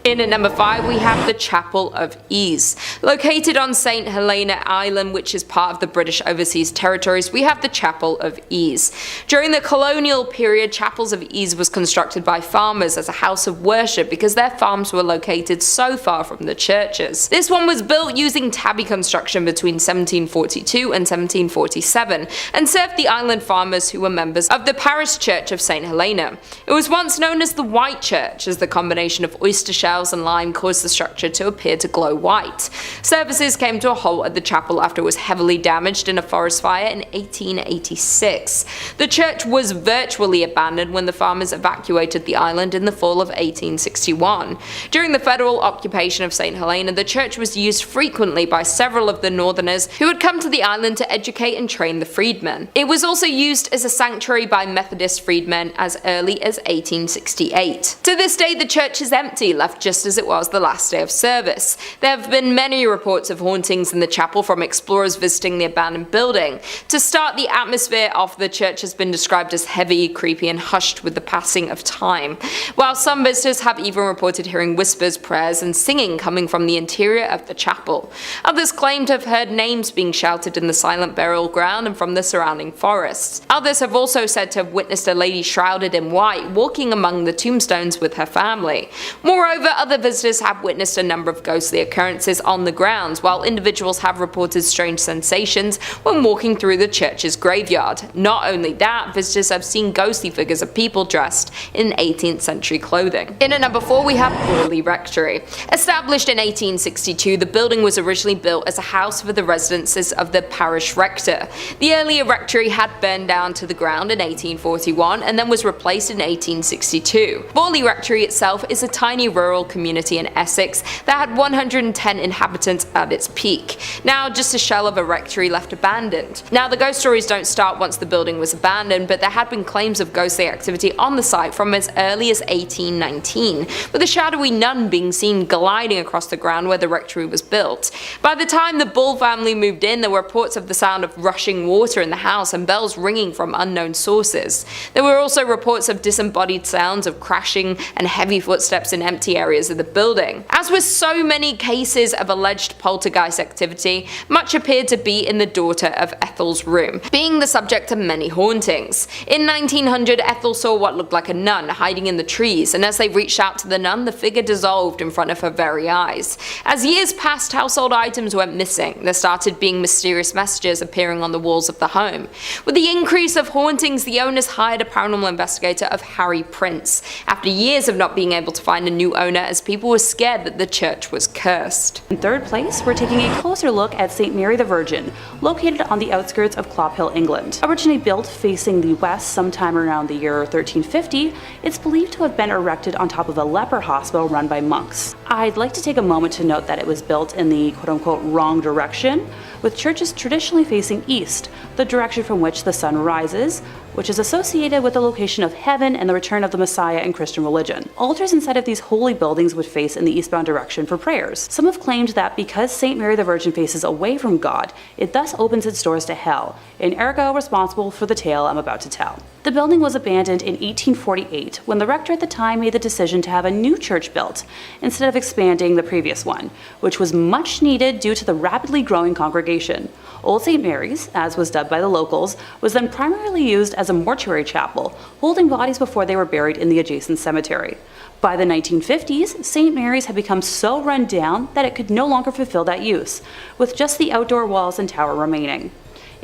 In at number 5, we have the Chapel of Ease. Located on St. Helena Island, which is part of the British Overseas Territories, we have the Chapel of Ease. During the colonial period, Chapels of Ease was constructed by farmers as a house of worship because their farms were located so far from the churches. This one was built using tabby construction between 1742 and 1747 and served the island farmers who were members of the parish church of St. Helena. It was once known as the White Church, as the combination of oyster shells and lime caused the structure to appear to glow white. Services came to a halt at the chapel after it was heavily damaged in a forest fire in 1886. The church was virtually abandoned when the farmers evacuated the island in the fall of 1861. During the federal occupation of St. Helena, the church was used frequently by several of the northerners who had come to the island to educate and train the freedmen. It was also used as a sanctuary by Methodist freedmen as early as 1868. To this day, the church is empty, left just as it was the last day of service. There have been many reports of hauntings in the chapel from explorers visiting the abandoned building. To start, the atmosphere of the church has been described as heavy, creepy, and hushed with the passing of time, while some visitors have even reported hearing whispers, prayers, and singing coming from the interior of the chapel. Others claim to have heard names being shouted in the silent burial ground and from the surrounding forests. Others have also said to have witnessed a lady shrouded in white walking among the tombstones with her family. Moreover, other visitors have witnessed a number of ghostly occurrences on the grounds, while individuals have reported strange sensations when walking through the church's graveyard. Not only that, visitors have seen ghostly figures of people dressed in 18th century clothing. In at number 4, we have Borley Rectory. Established in 1862, the building was originally built as a house for the residences of the parish rector. The earlier rectory had burned down to the ground in 1841 and then was replaced in 1862. Borley Rectory itself is a tiny rural community in Essex that had 110 inhabitants at its peak. Now just a shell of a rectory left abandoned. Now the ghost stories don't start once the building was abandoned, but there had been claims of ghostly activity on the site from as early as 1819, with a shadowy nun being seen gliding across the ground where the rectory was built. By the time the Bull family moved in, there were reports of the sound of rushing water in the house and bells ringing from unknown sources. There were also reports of disembodied sounds of crashing and heavy footsteps in empty areas of the building. As with so many cases of alleged poltergeist activity, much appeared to be in the daughter of Ethel's room, being the subject of many hauntings. In 1900, Ethel saw what looked like a nun hiding in the trees, and as they reached out to the nun, the figure dissolved in front of her very eyes. As years passed, household items went missing. There started being mysterious messages appearing on the walls of the home. With the increase of hauntings, the owners hired a paranormal investigator of Harry Prince, after years of not being able to find a new owner as people were scared that the church was cursed. In third place, we're taking a closer look at St. Mary the Virgin, located on the outskirts of Clophill, England. Originally built facing the west sometime around the year 1350, it's believed to have been erected on top of a leper hospital run by monks. I'd like to take a moment to note that it was built in the quote-unquote wrong direction, with churches traditionally facing east, the direction from which the sun rises, which is associated with the location of heaven and the return of the Messiah in Christian religion. Altars inside of these holy buildings would face in the eastbound direction for prayers. Some have claimed that because St. Mary the Virgin faces away from God, it thus opens its doors to hell, and ergo responsible for the tale I'm about to tell. The building was abandoned in 1848 when the rector at the time made the decision to have a new church built, instead of expanding the previous one, which was much needed due to the rapidly growing congregation. Old St. Mary's, as was dubbed by the locals, was then primarily used as a mortuary chapel, holding bodies before they were buried in the adjacent cemetery. By the 1950s, St. Mary's had become so run down that it could no longer fulfill that use, with just the outdoor walls and tower remaining.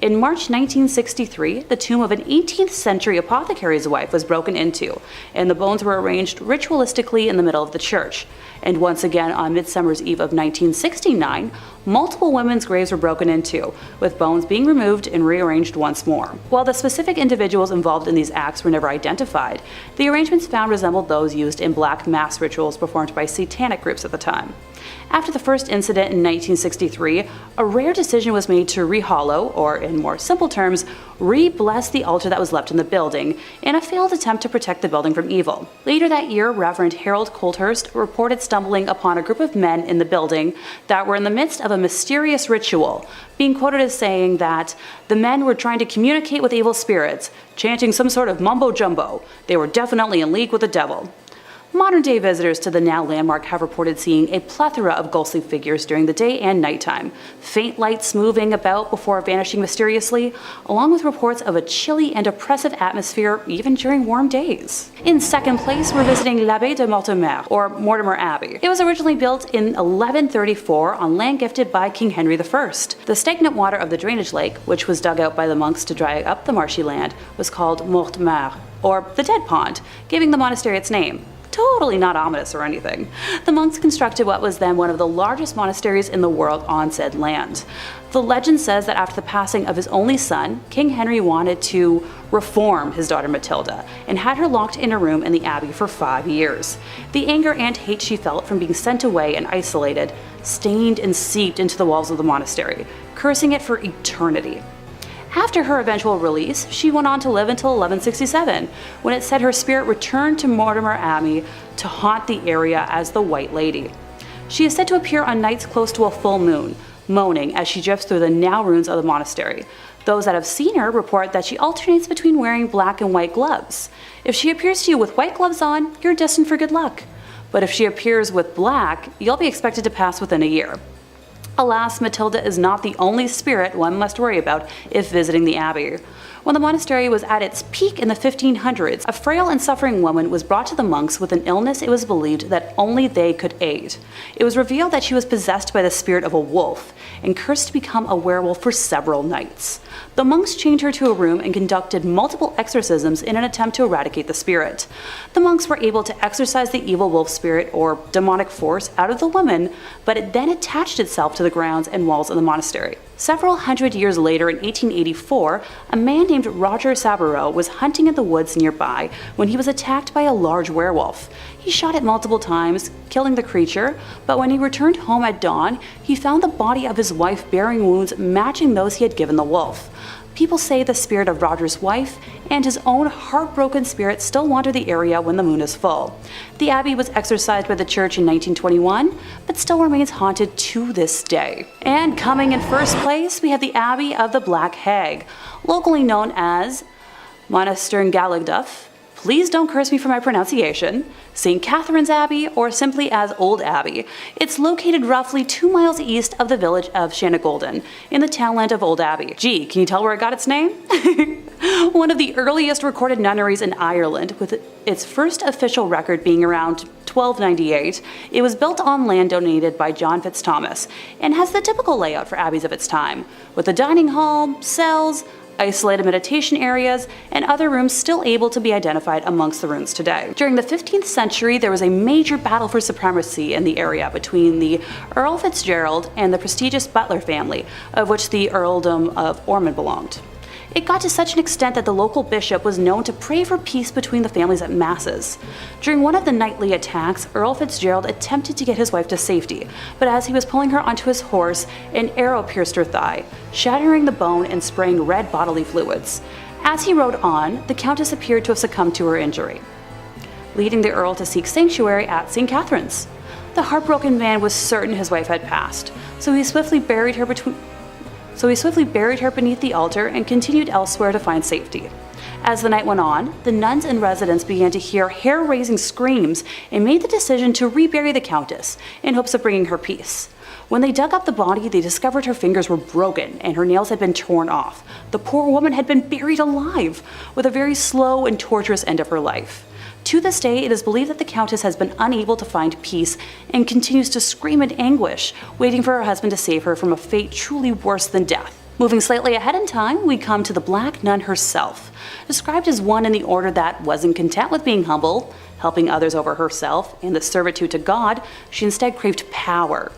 In March 1963, the tomb of an 18th century apothecary's wife was broken into, and the bones were arranged ritualistically in the middle of the church. And once again, on Midsummer's Eve of 1969, multiple women's graves were broken into, with bones being removed and rearranged once more. While the specific individuals involved in these acts were never identified, the arrangements found resembled those used in black mass rituals performed by satanic groups at the time. After the first incident in 1963, a rare decision was made to rehollow, or in more simple terms, re-bless the altar that was left in the building, in a failed attempt to protect the building from evil. Later that year, Reverend Harold Colthurst reported stumbling upon a group of men in the building that were in the midst of a mysterious ritual, being quoted as saying that the men were trying to communicate with evil spirits, chanting some sort of mumbo-jumbo. They were definitely in league with the devil. Modern-day visitors to the now landmark have reported seeing a plethora of ghostly figures during the day and nighttime, faint lights moving about before vanishing mysteriously, along with reports of a chilly and oppressive atmosphere even during warm days. In second place, we're visiting Abbey de Mortimer, or Mortimer Abbey. It was originally built in 1134 on land gifted by King Henry I. The stagnant water of the drainage lake, which was dug out by the monks to dry up the marshy land, was called Mortimer, or the Dead Pond, giving the monastery its name. Totally not ominous or anything. The monks constructed what was then one of the largest monasteries in the world on said land. The legend says that after the passing of his only son, King Henry wanted to reform his daughter Matilda and had her locked in a room in the abbey for 5 years. The anger and hate she felt from being sent away and isolated stained and seeped into the walls of the monastery, cursing it for eternity. After her eventual release, she went on to live until 1167, when it said her spirit returned to Mortimer Abbey to haunt the area as the White Lady. She is said to appear on nights close to a full moon, moaning as she drifts through the now ruins of the monastery. Those that have seen her report that she alternates between wearing black and white gloves. If she appears to you with white gloves on, you're destined for good luck. But if she appears with black, you'll be expected to pass within a year. Alas, Matilda is not the only spirit one must worry about if visiting the abbey. When the monastery was at its peak in the 1500s, a frail and suffering woman was brought to the monks with an illness it was believed that only they could aid. It was revealed that she was possessed by the spirit of a wolf and cursed to become a werewolf for several nights. The monks chained her to a room and conducted multiple exorcisms in an attempt to eradicate the spirit. The monks were able to exorcise the evil wolf spirit or demonic force out of the woman, but it then attached itself to the grounds and walls of the monastery. Several hundred years later, in 1884, a man named Roger Saboureau was hunting in the woods nearby when he was attacked by a large werewolf. He shot it multiple times, killing the creature, but when he returned home at dawn, he found the body of his wife bearing wounds matching those he had given the wolf. People say the spirit of Roger's wife and his own heartbroken spirit still wander the area when the moon is full. The abbey was exorcised by the church in 1921, but still remains haunted to this day. And coming in first place, we have the Abbey of the Black Hag, locally known as Monasterngallagduff. Please don't curse me for my pronunciation. St. Catherine's Abbey, or simply as Old Abbey. It's located roughly 2 miles east of the village of Shanagolden, in the townland of Old Abbey. Gee, can you tell where it got its name? One of the earliest recorded nunneries in Ireland, with its first official record being around 1298, it was built on land donated by John Fitzthomas, and has the typical layout for abbeys of its time, with a dining hall, cells, isolated meditation areas, and other rooms still able to be identified amongst the ruins today. During the 15th century, there was a major battle for supremacy in the area between the Earl Fitzgerald and the prestigious Butler family, of which the Earldom of Ormond belonged. It got to such an extent that the local bishop was known to pray for peace between the families at masses. During one of the nightly attacks, Earl Fitzgerald attempted to get his wife to safety, but as he was pulling her onto his horse, an arrow pierced her thigh, shattering the bone and spraying red bodily fluids. As he rode on, the Countess appeared to have succumbed to her injury, leading the Earl to seek sanctuary at St. Catherine's. The heartbroken man was certain his wife had passed, so he swiftly buried her beneath the altar and continued elsewhere to find safety. As the night went on, the nuns and residents began to hear hair-raising screams and made the decision to rebury the Countess in hopes of bringing her peace. When they dug up the body, they discovered her fingers were broken and her nails had been torn off. The poor woman had been buried alive, with a very slow and torturous end of her life. To this day, it is believed that the Countess has been unable to find peace and continues to scream in anguish, waiting for her husband to save her from a fate truly worse than death. Moving slightly ahead in time, we come to the Black Nun herself. Described as one in the order that wasn't content with being humble, helping others over herself, and the servitude to God, she instead craved power.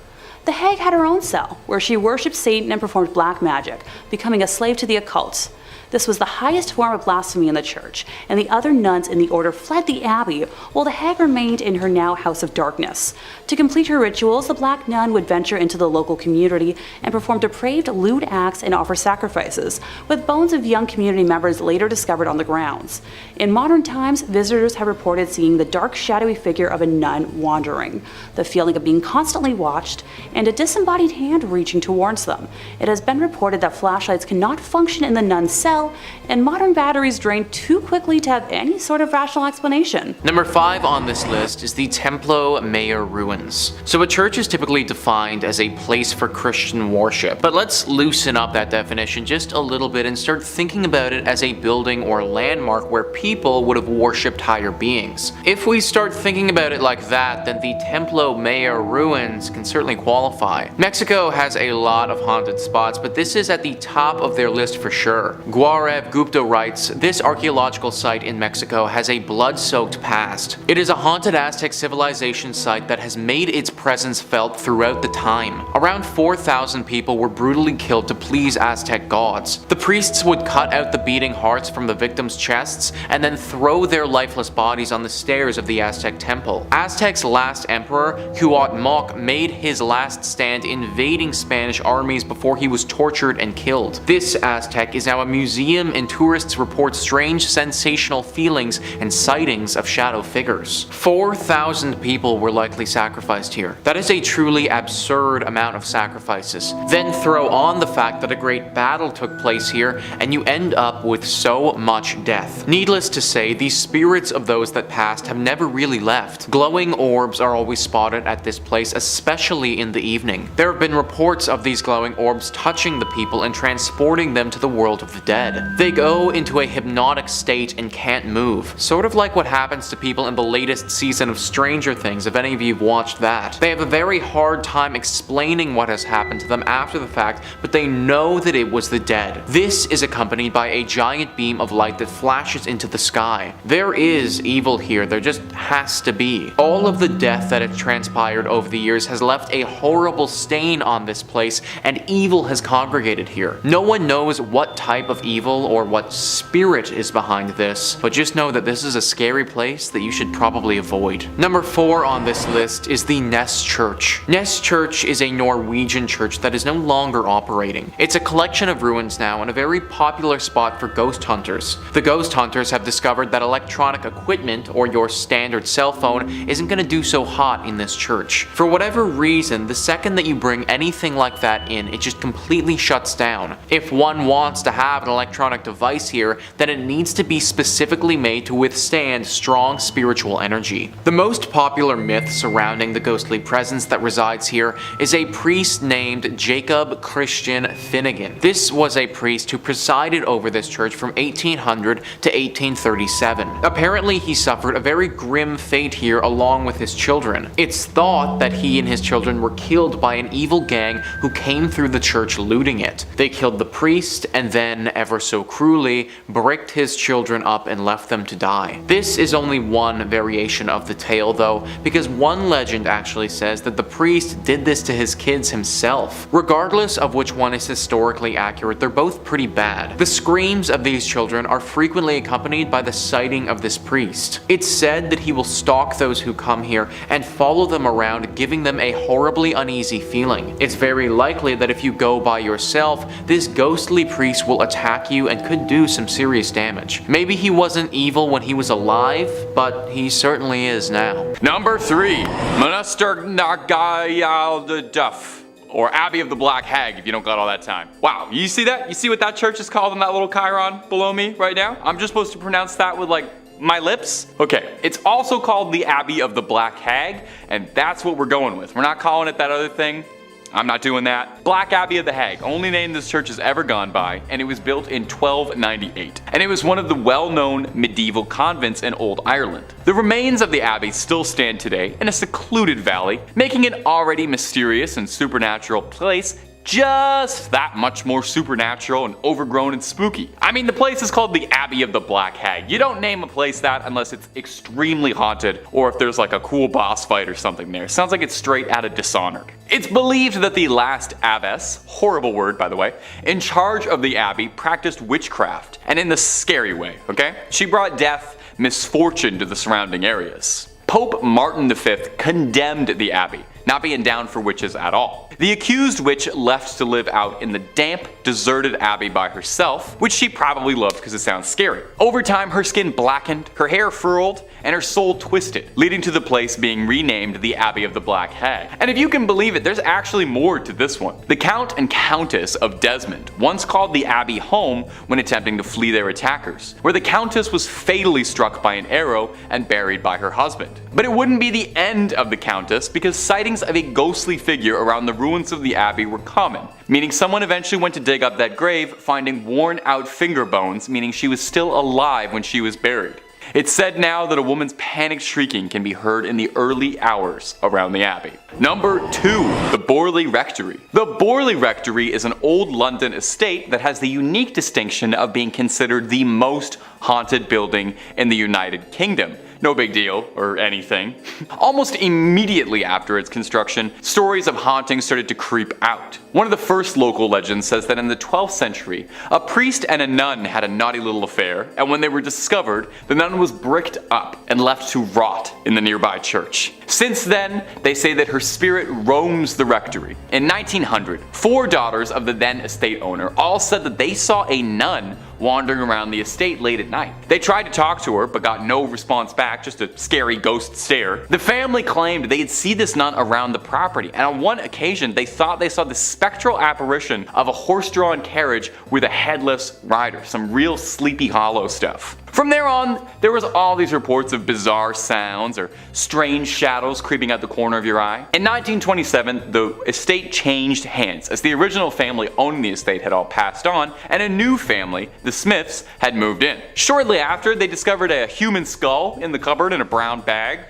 The hag had her own cell, where she worshipped Satan and performed black magic, becoming a slave to the occult. This was the highest form of blasphemy in the church, and the other nuns in the order fled the abbey, while the hag remained in her now house of darkness. To complete her rituals, the Black Nun would venture into the local community and perform depraved, lewd acts and offer sacrifices, with bones of young community members later discovered on the grounds. In modern times, visitors have reported seeing the dark, shadowy figure of a nun wandering, the feeling of being constantly watched, and a disembodied hand reaching towards them. It has been reported that flashlights cannot function in the nun's cell well, and modern batteries drain too quickly to have any sort of rational explanation. Number 5 on this list is the Templo Mayor ruins. So a church is typically defined as a place for Christian worship, but let's loosen up that definition just a little bit and start thinking about it as a building or landmark where people would have worshipped higher beings. If we start thinking about it like that, then the Templo Mayor ruins can certainly qualify. Mexico has a lot of haunted spots, but this is at the top of their list for sure. Gaurav Gupta writes, "This archaeological site in Mexico has a blood-soaked past. It is a haunted Aztec civilization site that has made its presence felt throughout the time. Around 4,000 people were brutally killed to please Aztec gods. The priests would cut out the beating hearts from the victims' chests and then throw their lifeless bodies on the stairs of the Aztec temple. Aztec's last emperor, Cuauhtémoc, made his last stand invading Spanish armies before he was tortured and killed. This Aztec is now a museum, and tourists report strange sensational feelings and sightings of shadow figures." 4,000 people were likely sacrificed here. That is a truly absurd amount of sacrifices. Then throw on the fact that a great battle took place here, and you end up with so much death. Needless to say, the spirits of those that passed have never really left. Glowing orbs are always spotted at this place, especially in the evening. There have been reports of these glowing orbs touching the people and transporting them to the world of the dead. They go into a hypnotic state and can't move, sort of like what happens to people in the latest season of Stranger Things, if any of you have watched that. They have a very hard time explaining what has happened to them after the fact, but they know that it was the dead. This is accompanied by a giant beam of light that flashes into the sky. There is evil here, there just has to be. All of the death that has transpired over the years has left a horrible stain on this place, and evil has congregated here. No one knows what type of evil or what spirit is behind this, but just know that this is a scary place that you should probably avoid. Number 4 on this list is the Ness Church. Ness Church is a Norwegian church that is no longer operating. It's a collection of ruins now and a very popular spot for ghost hunters. The ghost hunters have discovered that electronic equipment, or your standard cell phone, isn't going to do so hot in this church. For whatever reason, the second that you bring anything like that in, it just completely shuts down. If one wants to have an electronic device here, then it needs to be specifically made to withstand strong spiritual energy. The most popular myth surrounding the ghostly presence that resides here is a priest named Jacob Christian Finnegan. This was a priest who presided over this church from 1800 to 1837. Apparently, he suffered a very grim fate here along with his children. It's thought that he and his children were killed by an evil gang who came through the church looting it. They killed the priest and then, ever so cruelly, bricked his children up and left them to die. This is only one variation of the tale though, because one legend actually says that the priest did this to his kids himself. Regardless of which one is historically accurate, they're both pretty bad. The screams of these children are frequently accompanied by the sighting of this priest. It's said that he will stalk those who come here and follow them around, giving them a horribly uneasy feeling. It's very likely that if you go by yourself, this ghostly priest will attack you and could do some serious damage. Maybe he wasn't evil when he was alive, but he certainly is now. Number 3, Monaster Nagayal de Duff, or Abbey of the Black Hag, if you don't got all that time. Wow, you see that? You see what that church is called in that little chyron below me right now? I'm just supposed to pronounce that with like my lips? Okay, it's also called the Abbey of the Black Hag, and that's what we're going with. We're not calling it that other thing. I'm not doing that. Black Abbey of the Hag, only name this church has ever gone by, and it was built in 1298. And it was one of the well-known medieval convents in Old Ireland. The remains of the abbey still stand today in a secluded valley, making it already mysterious and supernatural place just that much more supernatural and overgrown and spooky. I mean, the place is called the Abbey of the Black Hag. You don't name a place that unless it's extremely haunted or if there's like a cool boss fight or something there. Sounds like it's straight out of Dishonored. It's believed that the last abbess, horrible word by the way, in charge of the abbey practiced witchcraft, and in the scary way, okay? She brought death, misfortune to the surrounding areas. Pope Martin V condemned the abbey, not being down for witches at all. The accused witch left to live out in the damp, deserted abbey by herself, which she probably loved because it sounds scary. Over time, her skin blackened, her hair furled, and her soul twisted, leading to the place being renamed the Abbey of the Black Hag. And if you can believe it, there's actually more to this one. The Count and Countess of Desmond once called the abbey home when attempting to flee their attackers, where the Countess was fatally struck by an arrow and buried by her husband. But it wouldn't be the end of the Countess, because sightings of a ghostly figure around the ruins of the abbey were common, meaning someone eventually went to dig up that grave, finding worn out finger bones, meaning she was still alive when she was buried. It's said now that a woman's panicked shrieking can be heard in the early hours around the abbey. Number 2. The Borley Rectory. The Borley Rectory is an old London estate that has the unique distinction of being considered the most haunted building in the United Kingdom. No big deal, or anything. Almost immediately after its construction, stories of hauntings started to creep out. One of the first local legends says that in the 12th century, a priest and a nun had a naughty little affair, and when they were discovered, the nun was bricked up and left to rot in the nearby church. Since then, they say that her spirit roams the rectory. In 1900, 4 daughters of the then estate owner all said that they saw a nun wandering around the estate late at night. They tried to talk to her, but got no response back, just a scary ghost stare. The family claimed they'd see this nun around the property, and on one occasion they thought they saw the spectral apparition of a horse-drawn carriage with a headless rider, some real Sleepy Hollow stuff. From there on, there was all these reports of bizarre sounds or strange shadows creeping out the corner of your eye. In 1927, the estate changed hands, as the original family owning the estate had all passed on, and a new family, the Smiths, had moved in. Shortly after, they discovered a human skull in the cupboard in a brown bag,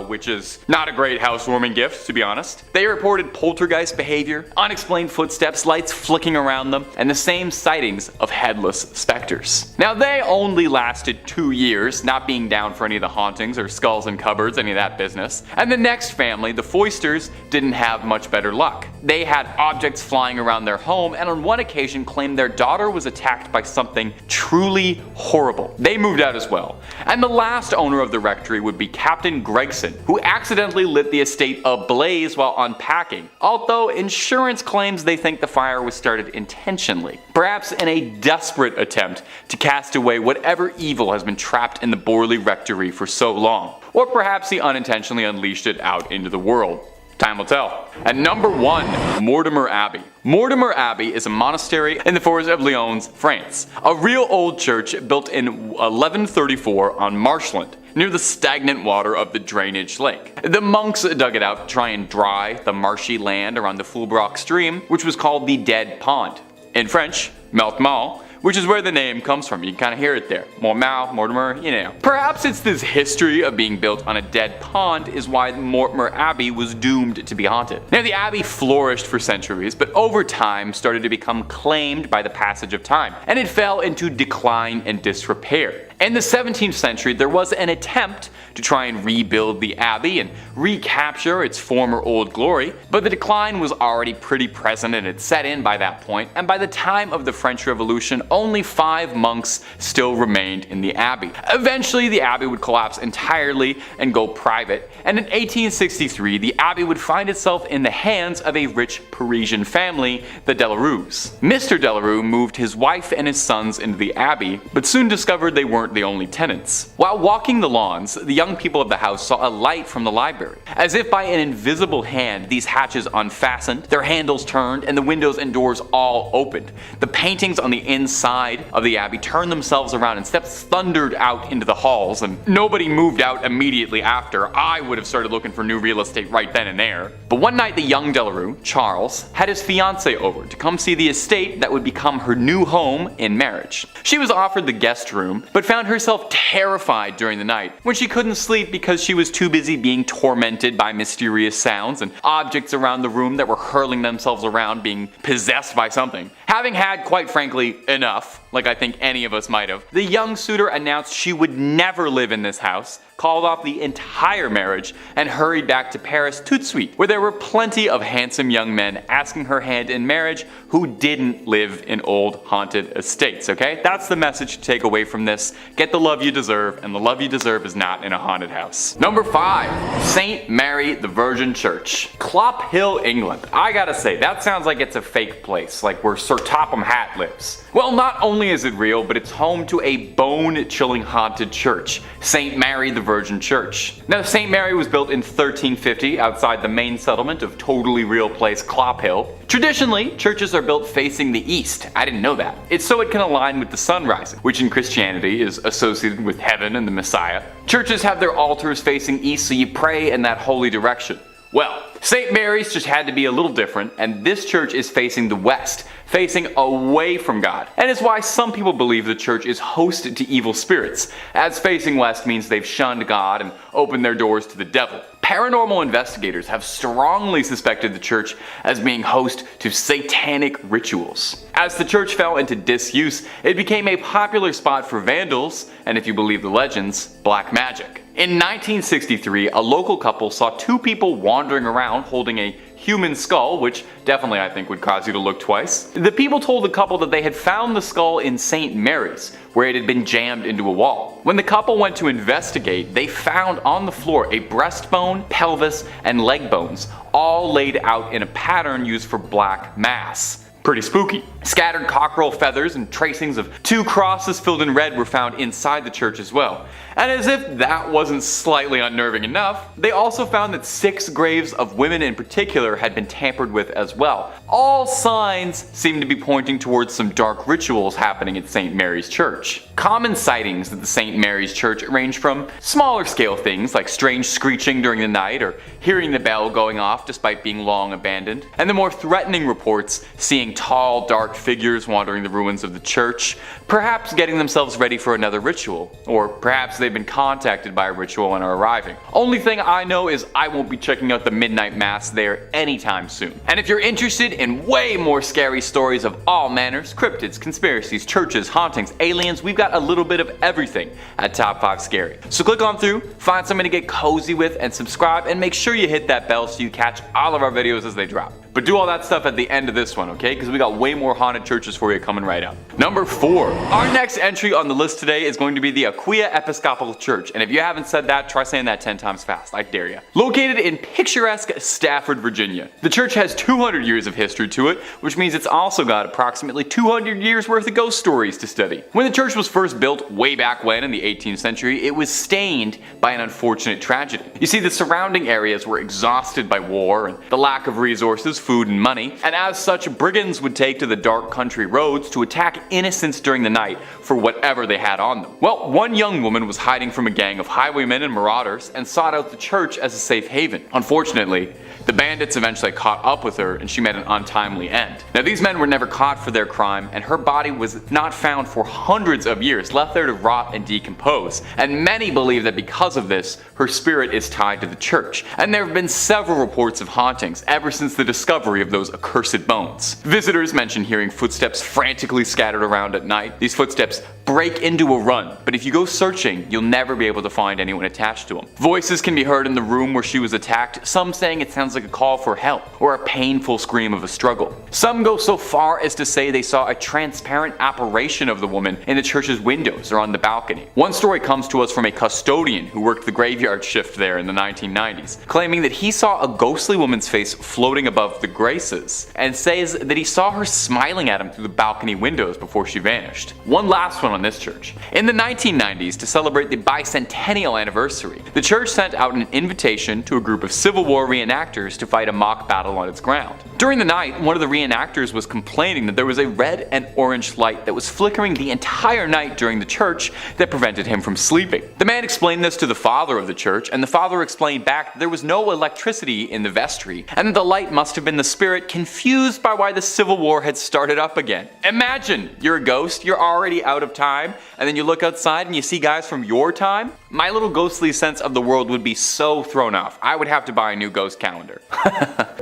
which is not a great housewarming gift, to be honest. They reported poltergeist behavior, unexplained footsteps, lights flicking around them, and the same sightings of headless specters. Now, they only lasted 2 years, not being down for any of the hauntings or skulls in cupboards, any of that business. And the next family, the Foysters, didn't have much better luck. They had objects flying around their home, and on one occasion claimed their daughter was attacked by something truly horrible. They moved out as well. And the last owner of the rectory would be Captain Gregson, who accidentally lit the estate ablaze while unpacking, although insurance claims they think the fire was started intentionally, perhaps in a desperate attempt to cast away whatever evil has been trapped in the Borley Rectory for so long, or perhaps he unintentionally unleashed it out into the world. Time will tell. At number 1, Mortimer Abbey. Mortimer Abbey is a monastery in the forest of Lyons, France. A real old church built in 1134 on marshland, near the stagnant water of the drainage lake. The monks dug it out to try and dry the marshy land around the Fulbrock stream, which was called the Dead Pond. In French, Meltmal, which is where the name comes from. You can kind of hear it there. Mortimer, you know. Perhaps it's this history of being built on a dead pond is why Mortimer Abbey was doomed to be haunted. Now, the abbey flourished for centuries, but over time started to become claimed by the passage of time, and it fell into decline and disrepair. In the 17th century, there was an attempt to try and rebuild the abbey and recapture its former old glory, but the decline was already pretty present and had set in by that point, and by the time of the French Revolution, only 5 monks still remained in the abbey. Eventually, the abbey would collapse entirely and go private, and in 1863, the abbey would find itself in the hands of a rich Parisian family, the Delarues. Mr. Delarue moved his wife and his sons into the abbey, but soon discovered they weren't the only tenants. While walking the lawns, the young people of the house saw a light from the library. As if by an invisible hand, these hatches unfastened, their handles turned, and the windows and doors all opened. The paintings on the inside of the abbey turned themselves around and steps thundered out into the halls, and nobody moved out immediately after. I would have started looking for new real estate right then and there. But one night the young Delarue, Charles, had his fiancée over to come see the estate that would become her new home in marriage. She was offered the guest room, but found herself terrified during the night when she couldn't sleep because she was too busy being tormented by mysterious sounds and objects around the room that were hurling themselves around, being possessed by something. Having had, quite frankly, enough, like I think any of us might have, the young suitor announced she would never live in this house, called off the entire marriage, and hurried back to Paris tout de suite, where there were plenty of handsome young men asking her hand in marriage who didn't live in old haunted estates, okay? That's the message to take away from this. Get the love you deserve, and the love you deserve is not in a haunted house. Number 5. St. Mary the Virgin Church. Clop Hill, England. I gotta say, that sounds like it's a fake place, like where Sir Topham Hatt lives. Well, not only is it real, but it's home to a bone-chilling haunted church, St. Mary the Virgin Church. Now, St. Mary was built in 1350 outside the main settlement of totally real place Clop Hill. Traditionally, churches are built facing the east. I didn't know that. It's so it can align with the sun rising, which in Christianity is associated with heaven and the Messiah. Churches have their altars facing east, so you pray in that holy direction. Well, St. Mary's just had to be a little different, and this church is facing the west, facing away from God. And it's why some people believe the church is hosted to evil spirits, as facing west means they've shunned God and opened their doors to the devil. Paranormal investigators have strongly suspected the church as being host to satanic rituals. As the church fell into disuse, it became a popular spot for vandals, and if you believe the legends, black magic. In 1963, a local couple saw two people wandering around holding a human skull, which definitely I think would cause you to look twice. The people told the couple that they had found the skull in St. Mary's, where it had been jammed into a wall. When the couple went to investigate, they found on the floor a breastbone, pelvis, and leg bones, all laid out in a pattern used for black mass. Pretty spooky. Scattered cockerel feathers and tracings of two crosses filled in red were found inside the church as well. And as if that wasn't slightly unnerving enough, they also found that 6 graves of women in particular had been tampered with as well. All signs seem to be pointing towards some dark rituals happening at St. Mary's Church. Common sightings at the St. Mary's Church range from smaller scale things like strange screeching during the night or hearing the bell going off despite being long abandoned, and the more threatening reports seeing tall, dark figures wandering the ruins of the church, perhaps getting themselves ready for another ritual, or perhaps they've been contacted by a ritual and are arriving. Only thing I know is I won't be checking out the midnight mass there anytime soon. And if you're interested in way more scary stories of all manners, cryptids, conspiracies, churches, hauntings, aliens, we've got a little bit of everything at Top 5 Scary. So click on through, find something to get cozy with, and subscribe, and make sure you hit that bell so you catch all of our videos as they drop. But do all that stuff at the end of this one, okay? Because we got way more haunted churches for you coming right up. Number 4. Our next entry on the list today is going to be the Aquia Episcopal Church. And if you haven't said that, try saying that 10 times fast. I dare you. Located in picturesque Stafford, Virginia. The church has 200 years of history to it, which means it's also got approximately 200 years worth of ghost stories to study. When the church was first built way back when in the 18th century, it was stained by an unfortunate tragedy. You see, the surrounding areas were exhausted by war and the lack of resources, food, and money, and as such, brigands would take to the dark country roads to attack innocents during the night for whatever they had on them. Well, one young woman was hiding from a gang of highwaymen and marauders and sought out the church as a safe haven. Unfortunately, the bandits eventually caught up with her and she met an untimely end. Now, these men were never caught for their crime, and her body was not found for hundreds of years, left there to rot and decompose. And many believe that because of this, her spirit is tied to the church. And there have been several reports of hauntings ever since the discovery of those accursed bones. Visitors mention hearing footsteps frantically scattered around at night. These footsteps break into a run, but if you go searching, you'll never be able to find anyone attached to them. Voices can be heard in the room where she was attacked, some saying it sounds like a call for help or a painful scream of a struggle. Some go so far as to say they saw a transparent apparition of the woman in the church's windows or on the balcony. One story comes to us from a custodian who worked the graveyard shift there in the 1990s, claiming that he saw a ghostly woman's face floating above the graces, and says that he saw her smiling at him through the balcony windows before she vanished. One last one on this church. In the 1990s, to celebrate the bicentennial anniversary, the church sent out an invitation to a group of Civil War reenactors to fight a mock battle on its ground. During the night, one of the reenactors was complaining that there was a red and orange light that was flickering the entire night during the church that prevented him from sleeping. The man explained this to the father of the church, and the father explained back that there was no electricity in the vestry, and that the light must have been the spirit confused by why the Civil War had started up again. Imagine, you're a ghost, you're already out of time, and then you look outside and you see guys from your time? My little ghostly sense of the world would be so thrown off. I would have to buy a new ghost calendar.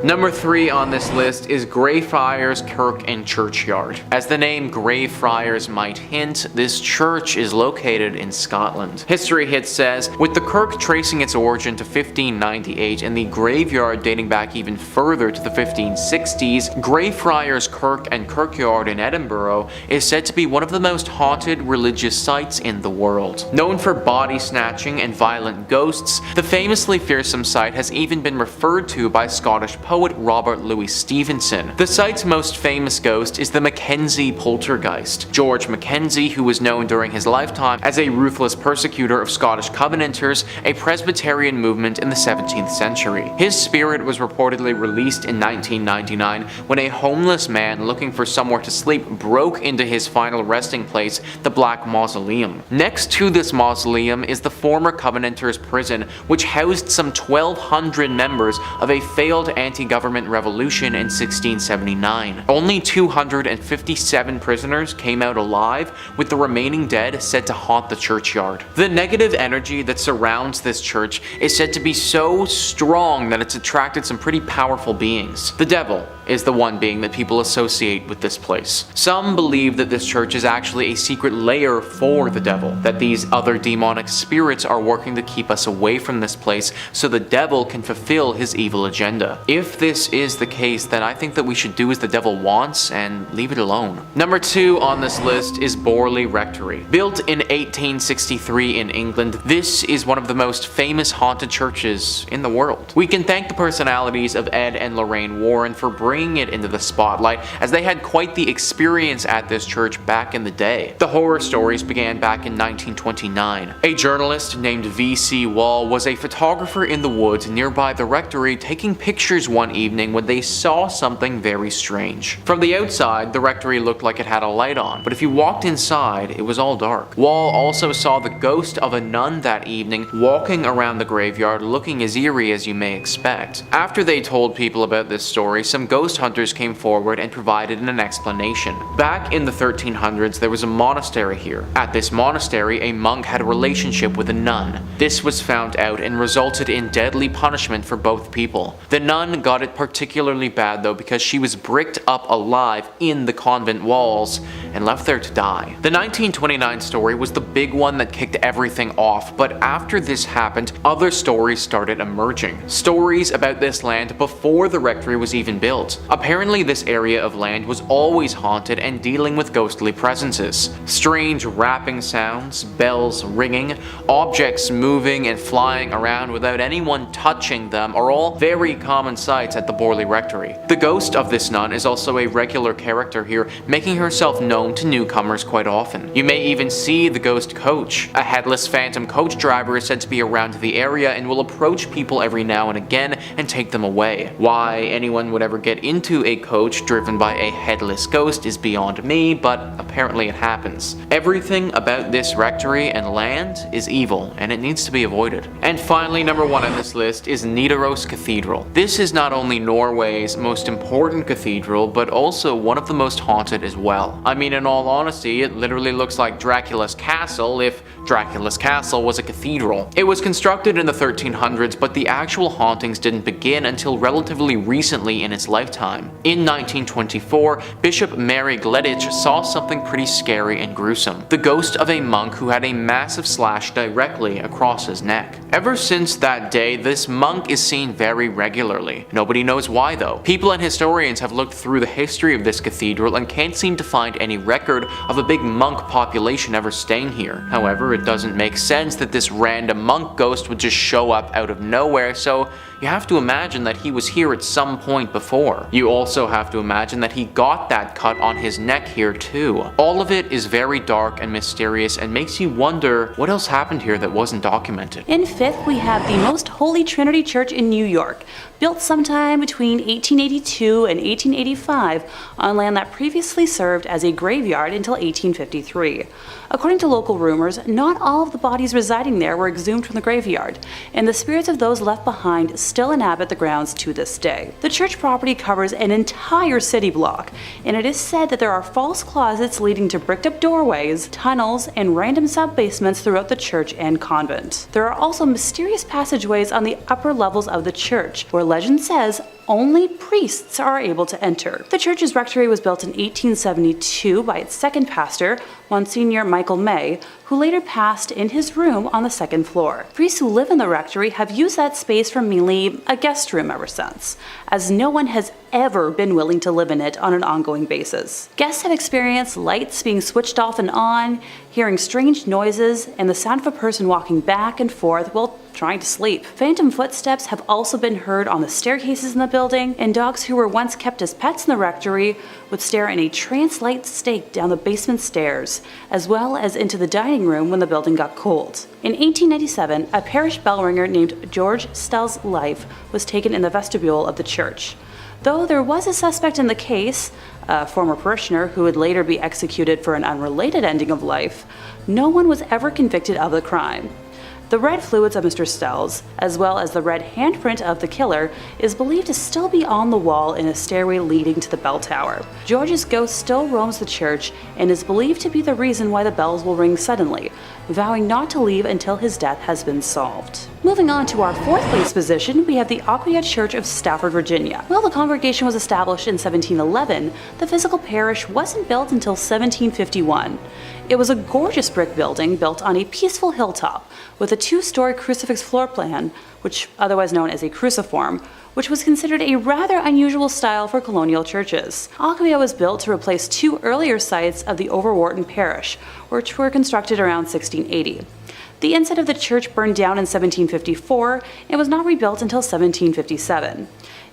Number 3 on this list is Greyfriars Kirk and Churchyard. As the name Greyfriars might hint, this church is located in Scotland. History Hit says, with the kirk tracing its origin to 1598 and the graveyard dating back even further to the 1560s, Greyfriars Kirk and Kirkyard in Edinburgh is said to be one of the most haunted religious sites in the world. Known for body snatching and violent ghosts, the famously fearsome site has even been referred to by Scottish poet Robert Louis Stevenson. The site's most famous ghost is the Mackenzie poltergeist. George Mackenzie, who was known during his lifetime as a ruthless persecutor of Scottish Covenanters, a Presbyterian movement in the 17th century. His spirit was reportedly released in 1999 when a homeless man looking for somewhere to sleep broke into his final resting place, the Black Mausoleum. Next to this mausoleum is the former Covenanters prison, which housed some 1,200 members of a failed anti-government revolution in 1679. Only 257 prisoners came out alive, with the remaining dead said to haunt the churchyard. The negative energy that surrounds this church is said to be so strong that it's attracted some pretty powerful beings. The devil is the one being that people associate with this place. Some believe that this church is actually a secret lair for the devil, that these other demonic spirits are working to keep us away from this place so the devil can fulfill his evil agenda. If this is the case, then I think that we should do as the devil wants and leave it alone. Number 2 on this list is Borley Rectory. Built in 1863 in England, this is one of the most famous haunted churches in the world. We can thank the personalities of Ed and Lorraine Warren for bringing it into the spotlight, as they had quite the experience at this church back in the day. The horror stories began back in 1929. A journalist named V.C. Wall was a photographer in the woods nearby the rectory taking pictures one evening when they saw something very strange. From the outside, the rectory looked like it had a light on, but if you walked inside, it was all dark. Wall also saw the ghost of a nun that evening walking around the graveyard looking as eerie as you may expect. After they told people about this story, some ghost hunters came forward and provided an explanation. Back in the 1300s, there was a monastery here. At this monastery, a monk had a relationship with a nun. This was found out and resulted in deadly punishment for both people. The nun got it particularly bad though, because she was bricked up alive in the convent walls and left there to die. The 1929 story was the big one that kicked everything off, but after this happened, other stories started emerging. Stories about this land before the rectory was even built. Apparently this area of land was always haunted and dealing with ghostly presences. Strange rapping sounds, bells ringing, objects moving and flying around without anyone touching them are all very common sights at the Borley Rectory. The ghost of this nun is also a regular character here, making herself known to newcomers quite often. You may even see the ghost coach. A headless phantom coach driver is said to be around the area and will approach people every now and again and take them away. Why anyone would ever get into a coach driven by a headless ghost is beyond me, but apparently it happens. Everything about this rectory and land is evil, and it needs to be avoided. And finally, number 1 on this list is Nidaros Cathedral. This is not only Norway's most important cathedral, but also one of the most haunted as well. I mean, in all honesty, it literally looks like Dracula's castle if Dracula's castle was a cathedral. It was constructed in the 1300s, but the actual hauntings didn't begin until relatively recently in its lifetime. In 1924, Bishop Mary Gleditch saw something pretty scary and gruesome. The ghost of a monk who had a massive slash directly across his neck. Ever since that day, this monk is seen very regularly. Nobody knows why though. People and historians have looked through the history of this cathedral and can't seem to find any record of a big monk population ever staying here. However, it doesn't make sense that this random monk ghost would just show up out of nowhere, so you have to imagine that he was here at some point before. You also have to imagine that he got that cut on his neck here too. All of it is very dark and mysterious and makes you wonder what else happened here that wasn't documented. In 5th, we have the Most Holy Trinity Church in New York, built sometime between 1882 and 1885 on land that previously served as a graveyard until 1853. According to local rumors, not all of the bodies residing there were exhumed from the graveyard, and the spirits of those left behind still inhabit the grounds to this day. The church property covers an entire city block, and it is said that there are false closets leading to bricked up doorways, tunnels, and random sub-basements throughout the church and convent. There are also mysterious passageways on the upper levels of the church, where legend says only priests are able to enter. The church's rectory was built in 1872 by its second pastor, Monsignor Michael May, who later passed in his room on the second floor. Priests who live in the rectory have used that space for mainly a guest room ever since, as no one has ever been willing to live in it on an ongoing basis. Guests have experienced lights being switched off and on, hearing strange noises, and the sound of a person walking back and forth while trying to sleep. Phantom footsteps have also been heard on the staircases in the building, and dogs who were once kept as pets in the rectory would stare in a trance-like state down the basement stairs, as well as into the dining room when the building got cold. In 1897, a parish bell ringer named George Stell's life was taken in the vestibule of the church. Though there was a suspect in the case, a former parishioner who would later be executed for an unrelated ending of life, no one was ever convicted of the crime. The red fluids of Mr. Stell's, as well as the red handprint of the killer, is believed to still be on the wall in a stairway leading to the bell tower. George's ghost still roams the church and is believed to be the reason why the bells will ring suddenly, vowing not to leave until his death has been solved. Moving on to our fourth place position, we have the Aquia Church of Stafford, Virginia. While the congregation was established in 1711, the physical parish wasn't built until 1751. It was a gorgeous brick building built on a peaceful hilltop with a two-story crucifix floor plan, which otherwise known as a cruciform, which was considered a rather unusual style for colonial churches. Aquia was built to replace two earlier sites of the Overwharton parish, which were constructed around 1680. The inside of the church burned down in 1754 and was not rebuilt until 1757.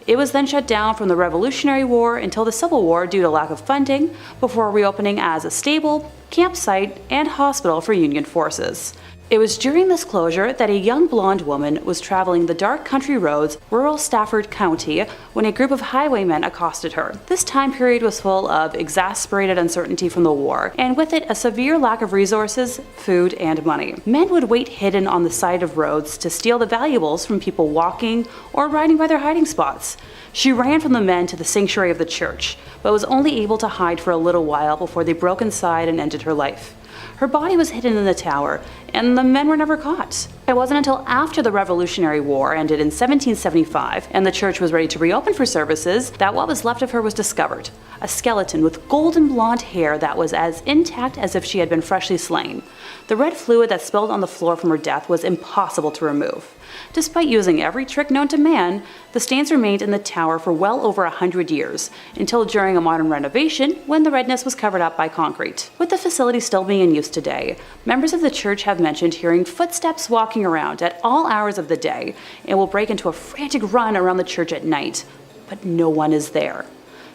It was then shut down from the Revolutionary War until the Civil War due to lack of funding, before reopening as a stable, campsite, and hospital for Union forces. It was during this closure that a young blonde woman was traveling the dark country roads, rural Stafford County, when a group of highwaymen accosted her. This time period was full of exasperated uncertainty from the war, and with it a severe lack of resources, food, and money. Men would wait hidden on the side of roads to steal the valuables from people walking or riding by their hiding spots. She ran from the men to the sanctuary of the church, but was only able to hide for a little while before they broke inside and ended her life. Her body was hidden in the tower, and the men were never caught. It wasn't until after the Revolutionary War ended in 1775 and the church was ready to reopen for services that what was left of her was discovered. A skeleton with golden blonde hair that was as intact as if she had been freshly slain. The red fluid that spilled on the floor from her death was impossible to remove. Despite using every trick known to man, the stains remained in the tower for well over 100 years, until during a modern renovation when the redness was covered up by concrete. With the facility still being in use today, members of the church have mentioned hearing footsteps walking around at all hours of the day and will break into a frantic run around the church at night, but no one is there.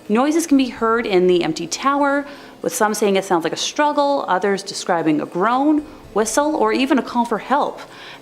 Noises can be heard in the empty tower, with some saying it sounds like a struggle, others describing a groan, whistle, or even a call for help.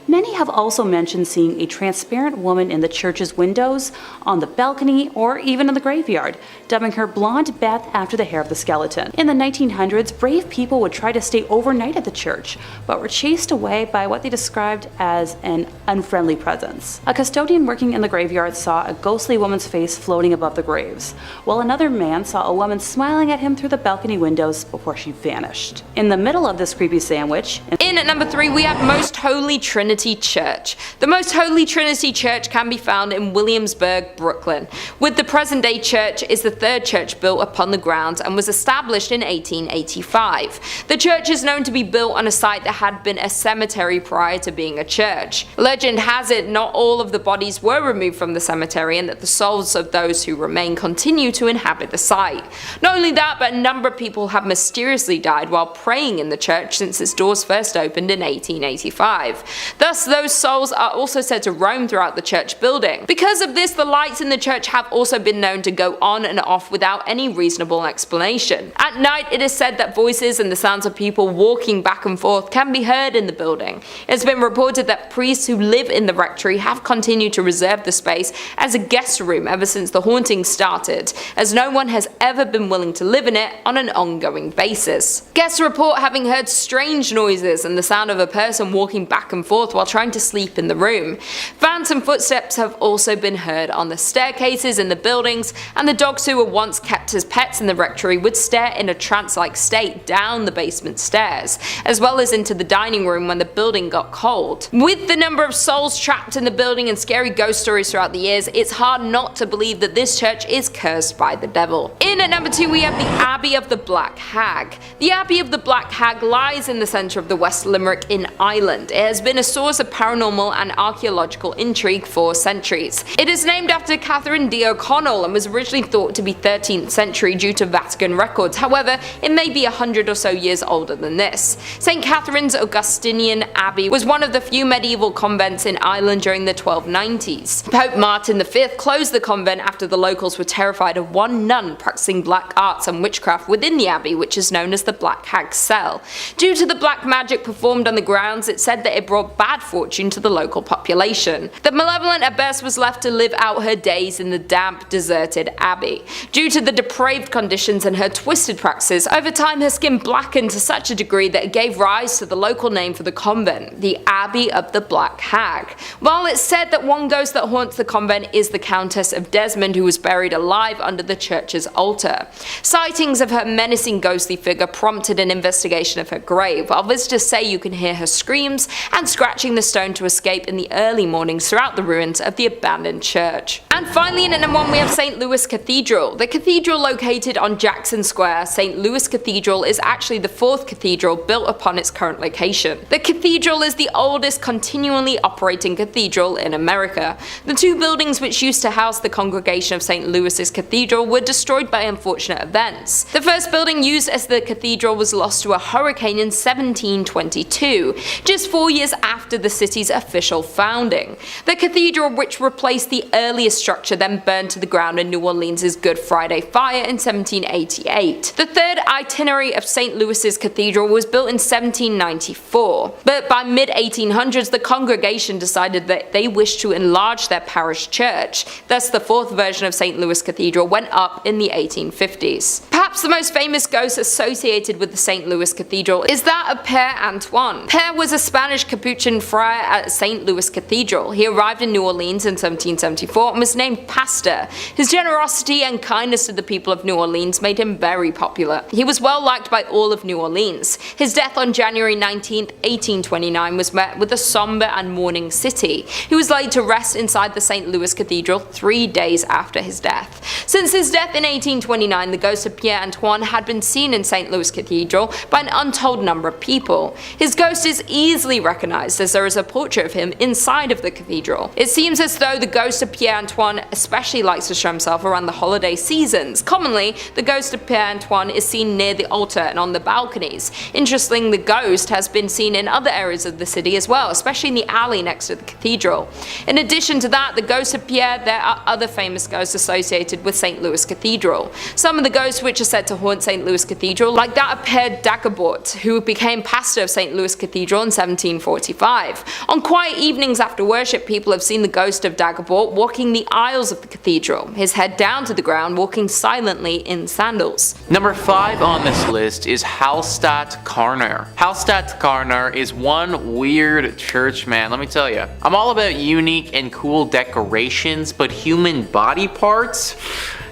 Many have also mentioned seeing a transparent woman in the church's windows, on the balcony, or even in the graveyard, dubbing her Blonde Beth after the hair of the skeleton. In the 1900s, brave people would try to stay overnight at the church, but were chased away by what they described as an unfriendly presence. A custodian working in the graveyard saw a ghostly woman's face floating above the graves, while another man saw a woman smiling at him through the balcony windows before she vanished. In the middle of this creepy sandwich, in at number 3, we have Most Holy Trinity Church. The Most Holy Trinity Church can be found in Williamsburg, Brooklyn. With the present-day church is the third church built upon the grounds and was established in 1885. The church is known to be built on a site that had been a cemetery prior to being a church. Legend has it not all of the bodies were removed from the cemetery and that the souls of those who remain continue to inhabit the site. Not only that, but a number of people have mysteriously died while praying in the church since its doors first opened in 1885. Thus, those souls are also said to roam throughout the church building. Because of this, the lights in the church have also been known to go on and off without any reasonable explanation. At night, it is said that voices and the sounds of people walking back and forth can be heard in the building. It's been reported that priests who live in the rectory have continued to reserve the space as a guest room ever since the hauntings started, as no one has ever been willing to live in it on an ongoing basis. Guests report having heard strange noises noises and the sound of a person walking back and forth while trying to sleep in the room. Phantom footsteps have also been heard on the staircases in the buildings, and the dogs who were once kept as pets in the rectory would stare in a trance-like state down the basement stairs, as well as into the dining room when the building got cold. With the number of souls trapped in the building and scary ghost stories throughout the years, it's hard not to believe that this church is cursed by the devil. In at number 2 we have the Abbey of the Black Hag. The Abbey of the Black Hag lies in the centre of the West Limerick in Ireland. It has been a source of paranormal and archaeological intrigue for centuries. It is named after Catherine D. O'Connell and was originally thought to be 13th century due to Vatican records. However, it may be 100 or so years older than this. St. Catherine's Augustinian Abbey was one of the few medieval convents in Ireland during the 1290s. Pope Martin V closed the convent after the locals were terrified of one nun practicing black arts and witchcraft within the abbey, which is known as the Black Hag cell. Due to the black magic performed on the grounds, it said that it brought bad fortune to the local population. The malevolent abbess was left to live out her days in the damp, deserted abbey. Due to the depraved conditions and her twisted practices, over time her skin blackened to such a degree that it gave rise to the local name for the convent, the Abbey of the Black Hag. While it's said that one ghost that haunts the convent is the Countess of Desmond, who was buried alive under the church's altar. Sightings of her menacing ghostly figure prompted an investigation of her grave, while visitors say you can hear her screams and scratching the stone to escape in the early mornings throughout the ruins of the abandoned church. And finally, in at number 1 we have St. Louis Cathedral. The cathedral located on Jackson Square, St. Louis Cathedral is actually the 4th cathedral built upon its current location. The cathedral is the oldest continually operating cathedral in America. The two buildings which used to house the congregation of St. Louis's cathedral were destroyed by unfortunate events. The first building used as the cathedral was lost to a hurricane in 1722, just 4 years after the city's official founding. The cathedral, which replaced the earliest structure, then burned to the ground in New Orleans' Good Friday fire in 1788. The third itinerary of St. Louis's cathedral was built in 1794, but by mid-1800s the congregation decided that they wished to enlarge their parish church. Thus the 4th version of St. Louis Cathedral went up in the 1850s. Perhaps the most famous ghost associated with the St. Louis Cathedral is that of Père Antoine. Père was a Spanish Capuchin friar at St. Louis Cathedral. He arrived in New Orleans in 1774 and was named pastor. His generosity and kindness to the people of New Orleans made him very popular. He was well liked by all of New Orleans. His death on January 19, 1829 was met with a somber and mourning city. He was laid to rest inside the St. Louis Cathedral 3 days after his death. Since his death in 1829, the ghost of Père Antoine had been seen in St. Louis Cathedral by an untold number of people. His ghost is easily recognized as there is a portrait of him inside of the cathedral. It seems as though the ghost of Père Antoine especially likes to show himself around the holiday seasons. Commonly, the ghost of Père Antoine is seen near the altar and on the balconies. Interestingly, the ghost has been seen in other areas of the city as well, especially in the alley next to the cathedral. In addition to that, the ghost of Pierre, there are other famous ghosts associated with St. Louis Cathedral. Some of the ghosts which are said to haunt St. Louis Cathedral, like that of Père Dagobert, who became pastor of St. Louis Cathedral in 1745. On quiet evenings after worship, people have seen the ghost of Dagobert walking the aisles of the cathedral, his head down to the ground, walking silently in sandals. Number 5 on this list is Hallstatt Carner. Hallstatt Carner is one weird church, man, let me tell you. I'm all about unique and cool decorations, but human body parts?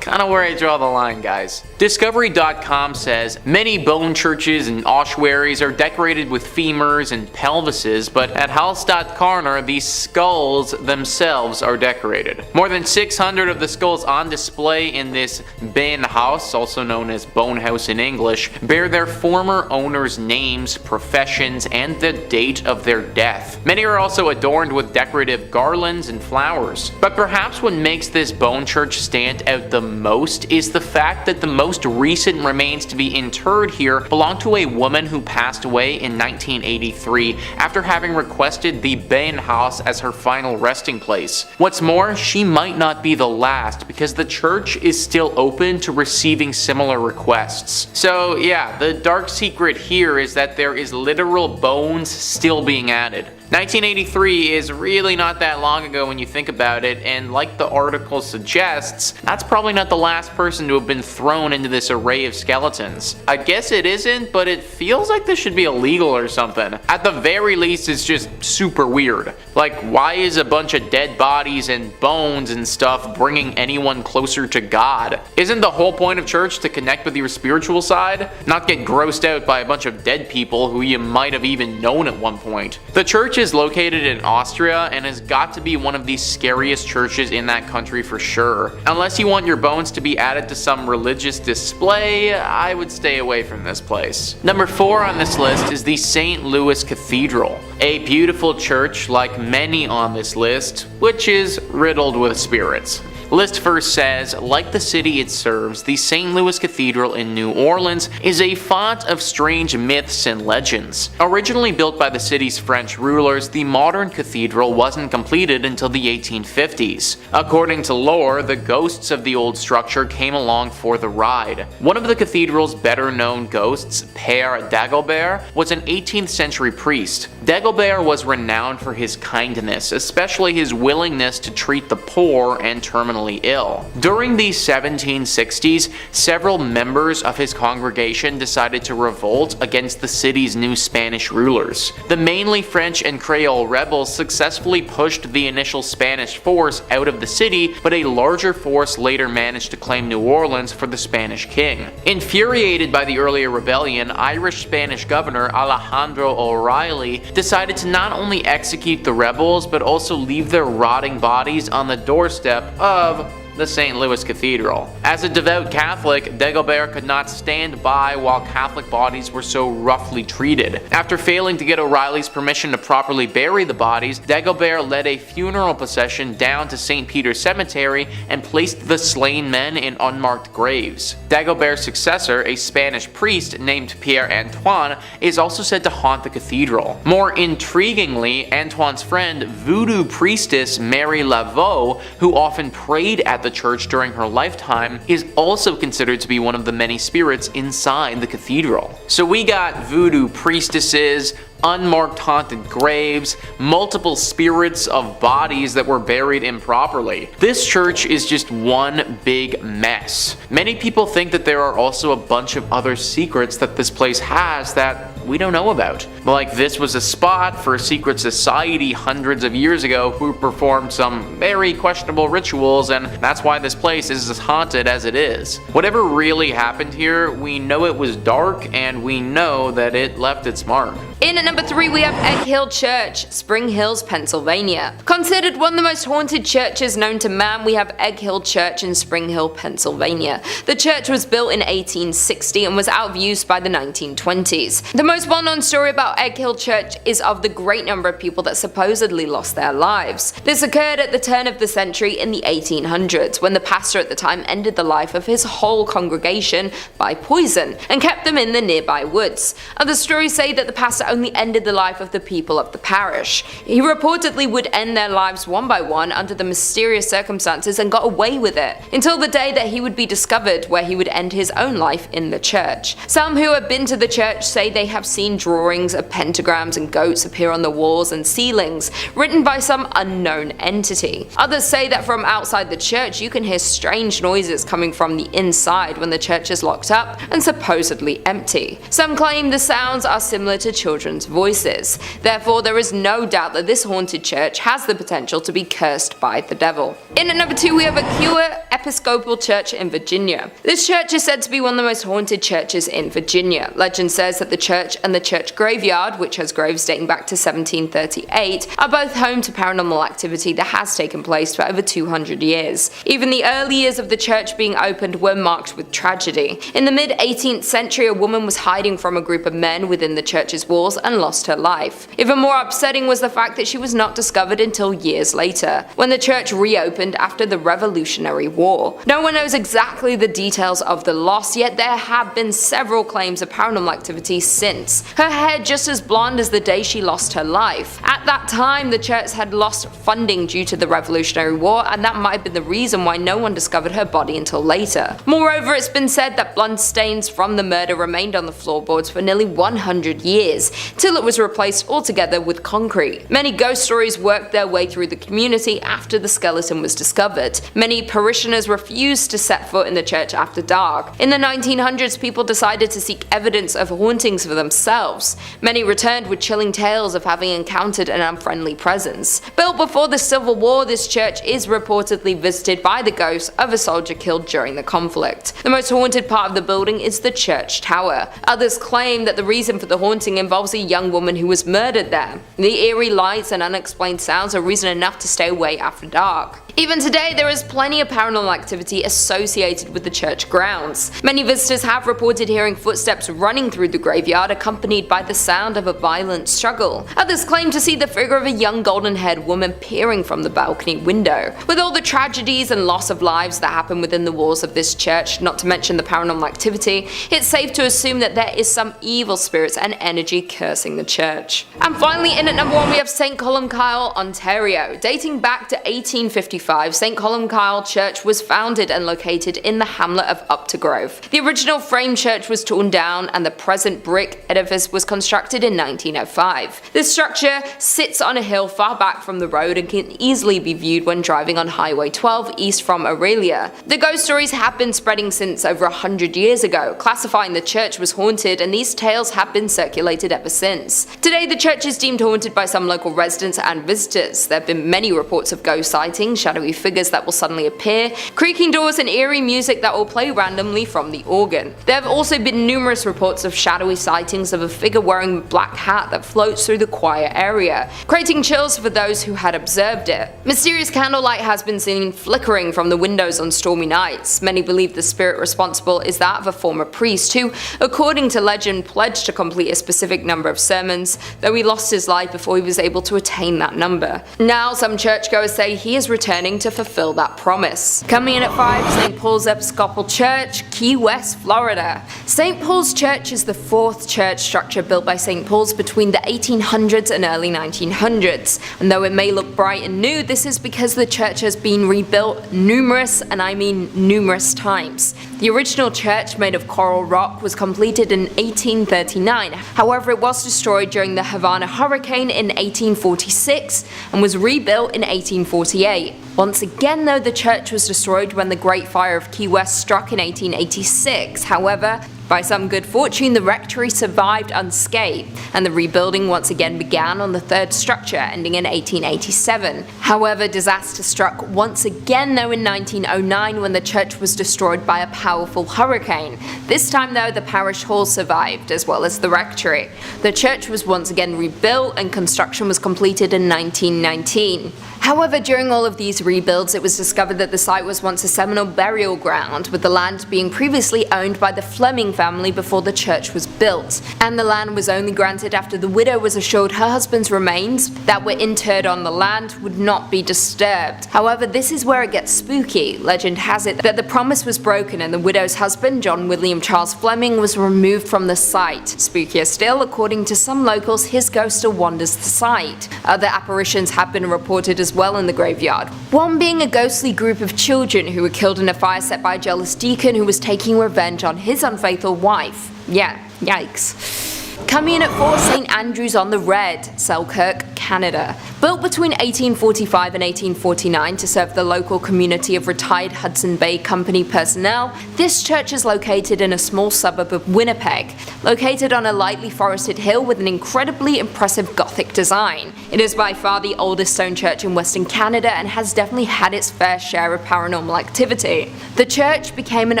Kind of where I draw the line, guys. Discovery.com says many bone churches and ossuaries are decorated with femurs and pelvises, but at Hallstatt Carner, these skulls themselves are decorated. More than 600 of the skulls on display in this Benhaus, also known as Bone House in English, bear their former owners' names, professions, and the date of their death. Many are also adorned with decorative garlands and flowers. But perhaps what makes this bone church stand out the most is the fact that the most recent remains to be interred here belong to a woman who passed away in 1983 after having requested the Benhaus as her final resting place. What's more, she might not be the last because the church is still open to receiving similar requests. So yeah, the dark secret here is that there is literal bones still being added. 1983 is really not that long ago when you think about it, and like the article suggests, that's probably not the last person to have been thrown into this array of skeletons. I guess it isn't, but it feels like this should be illegal or something. At the very least, it's just super weird. Like, why is a bunch of dead bodies and bones and stuff bringing anyone closer to God? Isn't the whole point of church to connect with your spiritual side? Not get grossed out by a bunch of dead people who you might have even known at one point. The church is located in Austria and has got to be one of the scariest churches in that country for sure. Unless you want your bones to be added to some religious display, I would stay away from this place. Number 4 on this list is the St. Louis Cathedral, a beautiful church like many on this list, which is riddled with spirits. List first says, like the city it serves, the St. Louis Cathedral in New Orleans is a font of strange myths and legends. Originally built by the city's French rulers, the modern cathedral wasn't completed until the 1850s. According to lore, the ghosts of the old structure came along for the ride. One of the cathedral's better known ghosts, Père Dagobert, was an 18th century priest. Dagobert was renowned for his kindness, especially his willingness to treat the poor and terminally ill. During the 1760s, several members of his congregation decided to revolt against the city's new Spanish rulers. The mainly French and Creole rebels successfully pushed the initial Spanish force out of the city, but a larger force later managed to claim New Orleans for the Spanish king. Infuriated by the earlier rebellion, Irish-Spanish governor Alejandro O'Reilly decided to not only execute the rebels, but also leave their rotting bodies on the doorstep of the St. Louis Cathedral. As a devout Catholic, Dagobert could not stand by while Catholic bodies were so roughly treated. After failing to get O'Reilly's permission to properly bury the bodies, Dagobert led a funeral procession down to St. Peter's Cemetery and placed the slain men in unmarked graves. Dagobert's successor, a Spanish priest named Pierre Antoine, is also said to haunt the cathedral. More intriguingly, Antoine's friend, voodoo priestess Mary Laveau, who often prayed at the church during her lifetime, is also considered to be one of the many spirits inside the cathedral. So we got voodoo priestesses, unmarked haunted graves, multiple spirits of bodies that were buried improperly. This church is just one big mess. Many people think that there are also a bunch of other secrets that this place has that we don't know about. Like this was a spot for a secret society hundreds of years ago who performed some very questionable rituals, and that's why this place is as haunted as it is. Whatever really happened here, we know it was dark and we know that it left its mark. In at number 3 we have Egg Hill Church, Spring Hills, Pennsylvania. Considered one of the most haunted churches known to man, we have Egg Hill Church in Spring Hill, Pennsylvania. The church was built in 1860 and was out of use by the 1920s. The most well-known story about Egg Hill Church is of the great number of people that supposedly lost their lives. This occurred at the turn of the century in the 1800s, when the pastor at the time ended the life of his whole congregation by poison and kept them in the nearby woods. Other stories say that the pastor only ended the life of the people of the parish. He reportedly would end their lives one by one under the mysterious circumstances and got away with it, until the day that he would be discovered, where he would end his own life in the church. Some who have been to the church say they have seen drawings of pentagrams and goats appear on the walls and ceilings, written by some unknown entity. Others say that from outside the church you can hear strange noises coming from the inside when the church is locked up and supposedly empty. Some claim the sounds are similar to children's voices. Therefore, there is no doubt that this haunted church has the potential to be cursed by the devil. In at number 2 we have Aquia Episcopal Church in Virginia. This church is said to be one of the most haunted churches in Virginia. Legend says that the church and the church graveyard, which has graves dating back to 1738, are both home to paranormal activity that has taken place for over 200 years. Even the early years of the church being opened were marked with tragedy. In the mid-18th century, a woman was hiding from a group of men within the church's walls and lost her life. Even more upsetting was the fact that she was not discovered until years later, when the church reopened after the Revolutionary War. War. No one knows exactly the details of the loss, yet there have been several claims of paranormal activity since. Her hair just as blonde as the day she lost her life. At that time, the church had lost funding due to the Revolutionary War, and that might have been the reason why no one discovered her body until later. Moreover, it's been said that blood stains from the murder remained on the floorboards for nearly 100 years, till it was replaced altogether with concrete. Many ghost stories worked their way through the community after the skeleton was discovered. Many parishioners refused to set foot in the church after dark. In the 1900s, people decided to seek evidence of hauntings for themselves. Many returned with chilling tales of having encountered an unfriendly presence. Built before the Civil War, this church is reportedly visited by the ghost of a soldier killed during the conflict. The most haunted part of the building is the church tower. Others claim that the reason for the haunting involves a young woman who was murdered there. The eerie lights and unexplained sounds are reason enough to stay away after dark. Even today, there is plenty of paranormal activity associated with the church grounds. Many visitors have reported hearing footsteps running through the graveyard accompanied by the sound of a violent struggle. Others claim to see the figure of a young golden-haired woman peering from the balcony window. With all the tragedies and loss of lives that happen within the walls of this church, not to mention the paranormal activity, it's safe to assume that there is some evil spirits and energy cursing the church. And finally, in at number 1 we have St. Colum Kyle, Ontario. Dating back to 1855, St. Colum Kyle Church was founded and located in the hamlet of Uptergrove. The original frame church was torn down and the present brick edifice was constructed in 1905. This structure sits on a hill far back from the road and can easily be viewed when driving on Highway 12 east from Aurelia. The ghost stories have been spreading since over 100 years ago, classifying the church was haunted, and these tales have been circulated ever since. Today, the church is deemed haunted by some local residents and visitors. There have been many reports of ghost sightings, shadowy figures that will suddenly appear, creaking doors, and eerie music that will play randomly from the organ. There have also been numerous reports of shadowy sightings of a figure wearing a black hat that floats through the choir area, creating chills for those who had observed it. Mysterious candlelight has been seen flickering from the windows on stormy nights. Many believe the spirit responsible is that of a former priest who, according to legend, pledged to complete a specific number of sermons, though he lost his life before he was able to attain that number. Now some churchgoers say he is returning to fulfill that promise. Coming in at 5, St. Paul's Episcopal Church, Key West, Florida. St. Paul's Church is the 4th church structure built by St. Paul's between the 1800s and early 1900s. And though it may look bright and new, this is because the church has been rebuilt numerous, and I mean numerous times. The original church, made of coral rock, was completed in 1839. However, it was destroyed during the Havana hurricane in 1846 and was rebuilt in 1848. Once again, though, the church was destroyed when the Great Fire of Key West struck in 1886. However, by some good fortune, the rectory survived unscathed, and the rebuilding once again began on the 3rd structure, ending in 1887. However, disaster struck once again, though, in 1909 when the church was destroyed by a powerful hurricane. This time, though, the parish hall survived, as well as the rectory. The church was once again rebuilt, and construction was completed in 1919. However, during all of these rebuilds, it was discovered that the site was once a Seminole burial ground, with the land being previously owned by the Fleming family before the church was built, and the land was only granted after the widow was assured her husband's remains that were interred on the land would not be disturbed. However, this is where it gets spooky. Legend has it that the promise was broken and the widow's husband, John William Charles Fleming, was removed from the site. Spookier still, according to some locals, his ghost still wanders the site. Other apparitions have been reported as well in the graveyard, one being a ghostly group of children who were killed in a fire set by a jealous deacon who was taking revenge on his unfaithful wife. Yeah, yikes. Coming in at 4, St. Andrew's on the Red, Selkirk, Canada. Built between 1845 and 1849 to serve the local community of retired Hudson Bay Company personnel, this church is located in a small suburb of Winnipeg, located on a lightly forested hill with an incredibly impressive Gothic design. It is by far the oldest stone church in Western Canada and has definitely had its fair share of paranormal activity. The church became an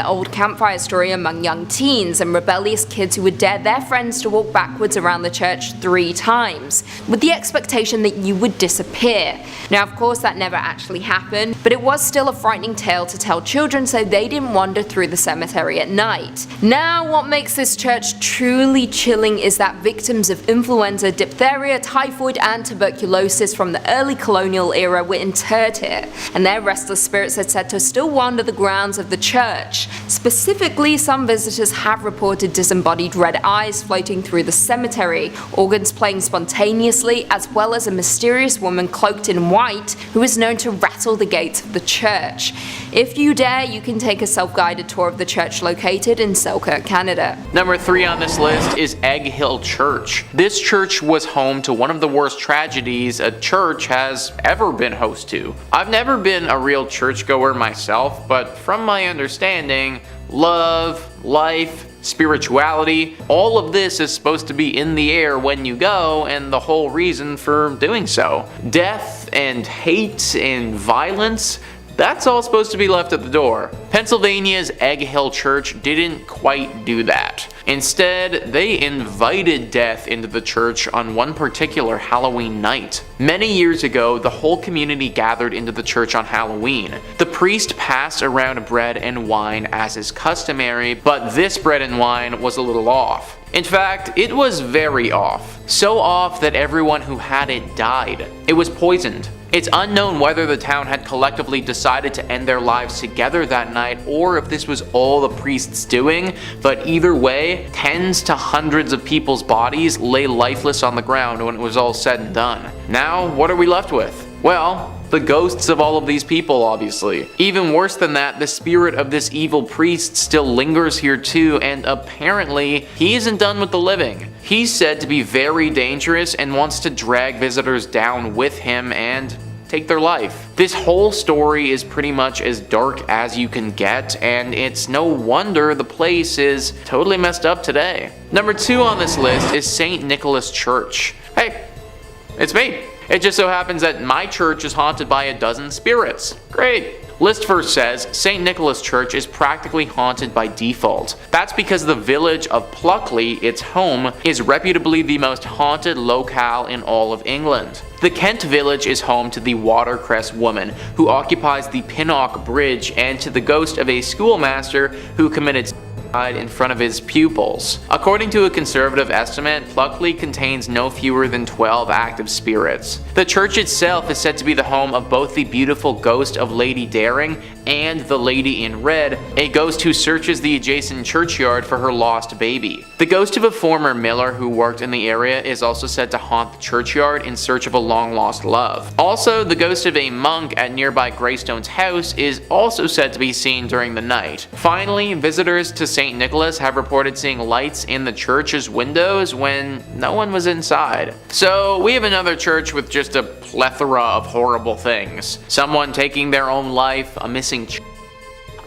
old campfire story among young teens and rebellious kids who would dare their friends to walk backwards around the church 3 times, with the expectation expectation that you would disappear. Now, of course, that never actually happened, but it was still a frightening tale to tell children so they didn't wander through the cemetery at night. Now, what makes this church truly chilling is that victims of influenza, diphtheria, typhoid, and tuberculosis from the early colonial era were interred here, and their restless spirits are said to still wander the grounds of the church. Specifically, some visitors have reported disembodied red eyes floating through the cemetery, organs playing spontaneously, as well as a mysterious woman cloaked in white who is known to rattle the gates of the church. If you dare, you can take a self-guided tour of the church located in Selkirk, Canada. Number 3 on this list is Egg Hill Church. This church was home to one of the worst tragedies a church has ever been host to. I've never been a real churchgoer myself, but from my understanding, love, life, spirituality, all of this is supposed to be in the air when you go, and the whole reason for doing so. Death and hate and violence, that's all supposed to be left at the door. Pennsylvania's Egg Hill Church didn't quite do that. Instead, they invited death into the church on one particular Halloween night. Many years ago, the whole community gathered into the church on Halloween. The priest passed around bread and wine as is customary, but this bread and wine was a little off. In fact, it was very off. So off that everyone who had it died. It was poisoned. It's unknown whether the town had collectively decided to end their lives together that night or if this was all the priests doing, but either way, tens to hundreds of people's bodies lay lifeless on the ground when it was all said and done. Now, what are we left with? Well, the ghosts of all of these people, obviously. Even worse than that, the spirit of this evil priest still lingers here too, and apparently, he isn't done with the living. He's said to be very dangerous and wants to drag visitors down with him and take their life. This whole story is pretty much as dark as you can get, and it's no wonder the place is totally messed up today. Number 2 on this list is St. Nicholas Church. Hey, it's me. It just so happens that my church is haunted by a dozen spirits. Great. List first says St. Nicholas Church is practically haunted by default. That's because the village of Pluckley, its home, is reputably the most haunted locale in all of England. The Kent village is home to the Watercress woman, who occupies the Pinnock Bridge, and to the ghost of a schoolmaster who committed in front of his pupils. According to a conservative estimate, Pluckley contains no fewer than 12 active spirits. The church itself is said to be the home of both the beautiful ghost of Lady Daring and the Lady in Red, a ghost who searches the adjacent churchyard for her lost baby. The ghost of a former miller who worked in the area is also said to haunt the churchyard in search of a long-lost love. Also, the ghost of a monk at nearby Greystone's house is also said to be seen during the night. Finally, visitors to St. Nicholas have reported seeing lights in the church's windows when no one was inside. So we have another church with just a plethora of horrible things. Someone taking their own life, a missing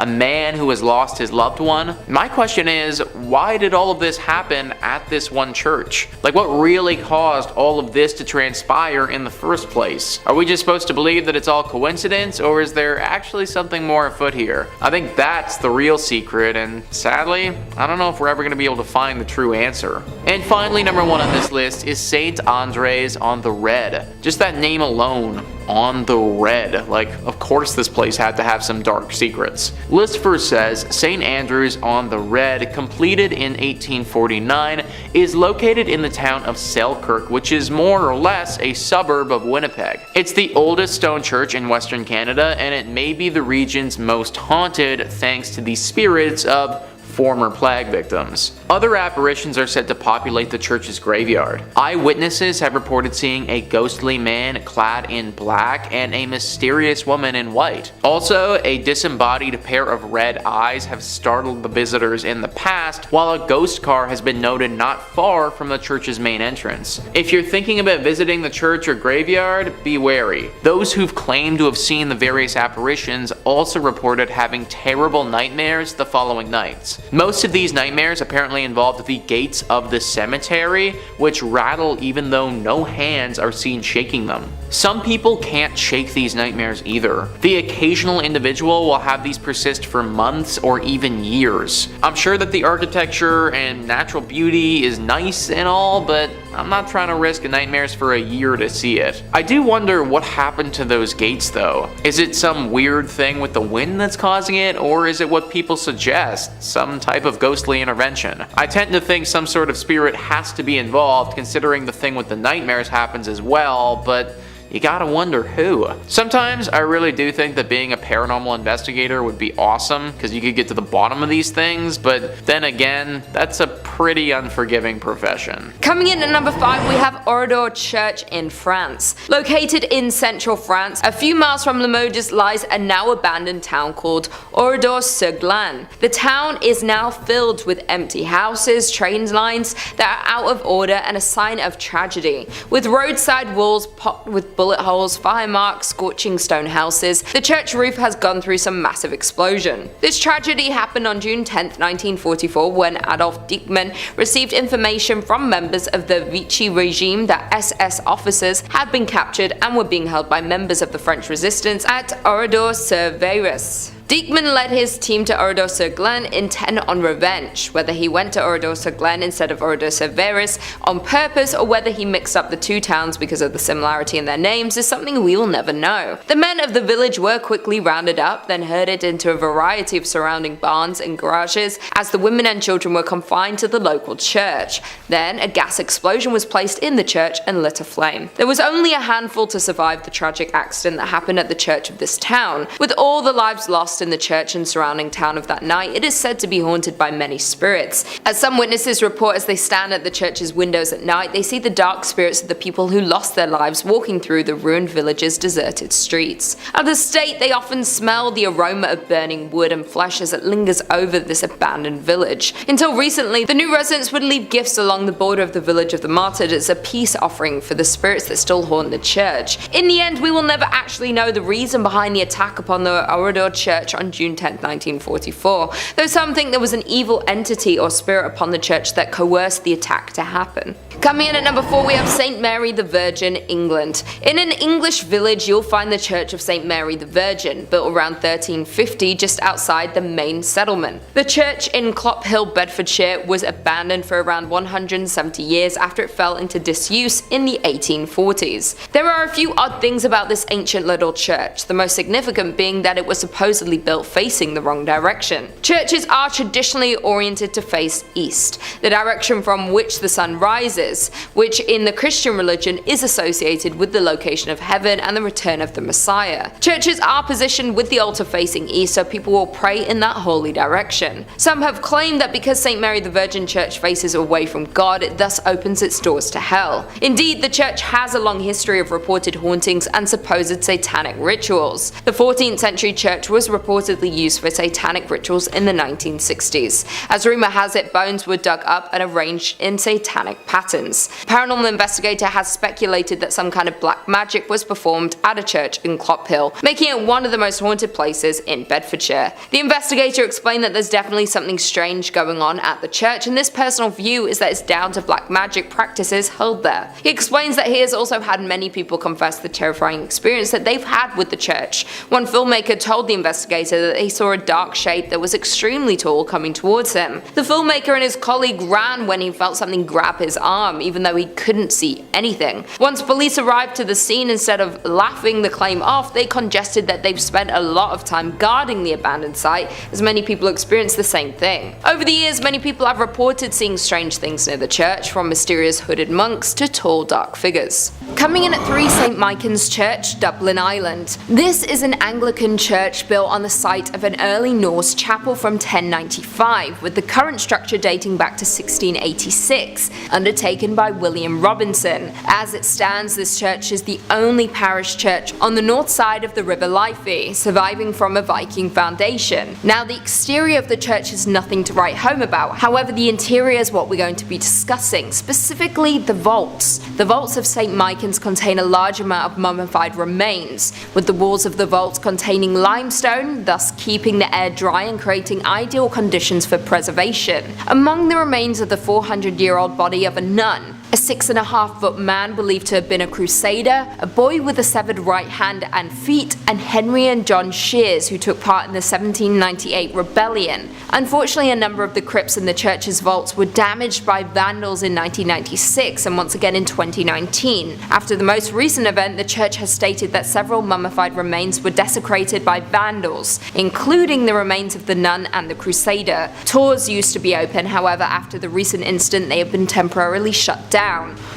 a man who has lost his loved one. My question is, why did all of this happen at this one church? Like, what really caused all of this to transpire in the first place? Are we just supposed to believe that it's all coincidence, or is there actually something more afoot here? I think that's the real secret, and sadly, I don't know if we're ever going to be able to find the true answer. And finally, number 1 on this list is St. Andres on the Red. Just that name alone, on the Red. Like, of course this place had to have some dark secrets. List first says St. Andrews on the Red, completed in 1849, is located in the town of Selkirk, which is more or less a suburb of Winnipeg. It's the oldest stone church in Western Canada, and it may be the region's most haunted thanks to the spirits of former plague victims. Other apparitions are said to populate the church's graveyard. Eyewitnesses have reported seeing a ghostly man clad in black and a mysterious woman in white. Also, a disembodied pair of red eyes have startled the visitors in the past, while a ghost car has been noted not far from the church's main entrance. If you're thinking about visiting the church or graveyard, be wary. Those who've claimed to have seen the various apparitions also reported having terrible nightmares the following nights. Most of these nightmares apparently involved the gates of the cemetery, which rattle even though no hands are seen shaking them. Some people can't shake these nightmares either. The occasional individual will have these persist for months or even years. I'm sure that the architecture and natural beauty is nice and all, but I'm not trying to risk nightmares for a year to see it. I do wonder what happened to those gates though. Is it some weird thing with the wind that's causing it, or is it what people suggest, some type of ghostly intervention? I tend to think some sort of spirit has to be involved, considering the thing with the nightmares happens as well, but you gotta wonder who. Sometimes I really do think that being a paranormal investigator would be awesome, because you could get to the bottom of these things, but then again, that's a pretty unforgiving profession. Coming in at number 5, we have Oradour Church in France. Located in central France, a few miles from Limoges lies a now abandoned town called Oradour-sur-Glane. The town is now filled with empty houses, train lines that are out of order, and a sign of tragedy. With roadside walls pocked with bullet holes, fire marks, scorching stone houses, the church roof has gone through some massive explosion. This tragedy happened on June 10, 1944, when Adolf Dieckmann received information from members of the Vichy regime that SS officers had been captured and were being held by members of the French resistance at Oradour-sur-Glane. Dieckmann led his team to Oradour-sur-Glane intent on revenge. Whether he went to Oradour-sur-Glane instead of Oradour-sur-Glane on purpose, or whether he mixed up the two towns because of the similarity in their names, is something we will never know. The men of the village were quickly rounded up, then herded into a variety of surrounding barns and garages, as the women and children were confined to the local church. Then a gas explosion was placed in the church and lit aflame. There was only a handful to survive the tragic accident that happened at the church of this town. With all the lives lost in the church and surrounding town of that night, it is said to be haunted by many spirits. As some witnesses report, as they stand at the church's windows at night, they see the dark spirits of the people who lost their lives walking through the ruined village's deserted streets. At the state, they often smell the aroma of burning wood and flesh as it lingers over this abandoned village. Until recently, the new residents would leave gifts along the border of the village of the martyred as a peace offering for the spirits that still haunt the church. In the end, we will never actually know the reason behind the attack upon the Oradour Church on June 10, 1944, though some think there was an evil entity or spirit upon the church that coerced the attack to happen. Coming in at number 4, we have St. Mary the Virgin, England. In an English village, you'll find the Church of St. Mary the Virgin, built around 1350 just outside the main settlement. The church in Clophill, Bedfordshire, was abandoned for around 170 years after it fell into disuse in the 1840s. There are a few odd things about this ancient little church, the most significant being that it was supposedly built facing the wrong direction. Churches are traditionally oriented to face east, the direction from which the sun rises, which in the Christian religion is associated with the location of heaven and the return of the Messiah. Churches are positioned with the altar facing east, so people will pray in that holy direction. Some have claimed that because St. Mary the Virgin Church faces away from God, it thus opens its doors to hell. Indeed, the church has a long history of reported hauntings and supposed satanic rituals. The 14th century church was reportedly used for satanic rituals in the 1960s. As rumor has it, bones were dug up and arranged in satanic patterns. A paranormal investigator has speculated that some kind of black magic was performed at a church in Clophill, making it one of the most haunted places in Bedfordshire. The investigator explained that there's definitely something strange going on at the church, and this personal view is that it's down to black magic practices held there. He explains that he has also had many people confess the terrifying experience that they've had with the church. One filmmaker told the investigator that he saw a dark shape that was extremely tall coming towards him. The filmmaker and his colleague ran when he felt something grab his arm, even though he couldn't see anything. Once police arrived to the scene, instead of laughing the claim off, they congested that they've spent a lot of time guarding the abandoned site, as many people experienced the same thing. Over the years, many people have reported seeing strange things near the church, from mysterious hooded monks to tall dark figures. Coming in at 3, St. Michan's Church, Dublin, Ireland. This is an Anglican church built on the site of an early Norse chapel from 1095, with the current structure dating back to 1686, undertaken undertaken by William Robinson. As it stands, this church is the only parish church on the north side of the River Liffey, surviving from a Viking foundation. Now, the exterior of the church is nothing to write home about, however the interior is what we're going to be discussing, specifically the vaults. The vaults of St. Michan's contain a large amount of mummified remains, with the walls of the vaults containing limestone, thus keeping the air dry and creating ideal conditions for preservation. Among the remains of the 400-year-old body of a nun, a 6.5-foot man believed to have been a crusader, a boy with a severed right hand and feet, and Henry and John Shears, who took part in the 1798 rebellion. Unfortunately, a number of the crypts in the church's vaults were damaged by vandals in 1996 and once again in 2019. After the most recent event, the church has stated that several mummified remains were desecrated by vandals, including the remains of the nun and the crusader. Tours used to be open, however, after the recent incident they have been temporarily shut down.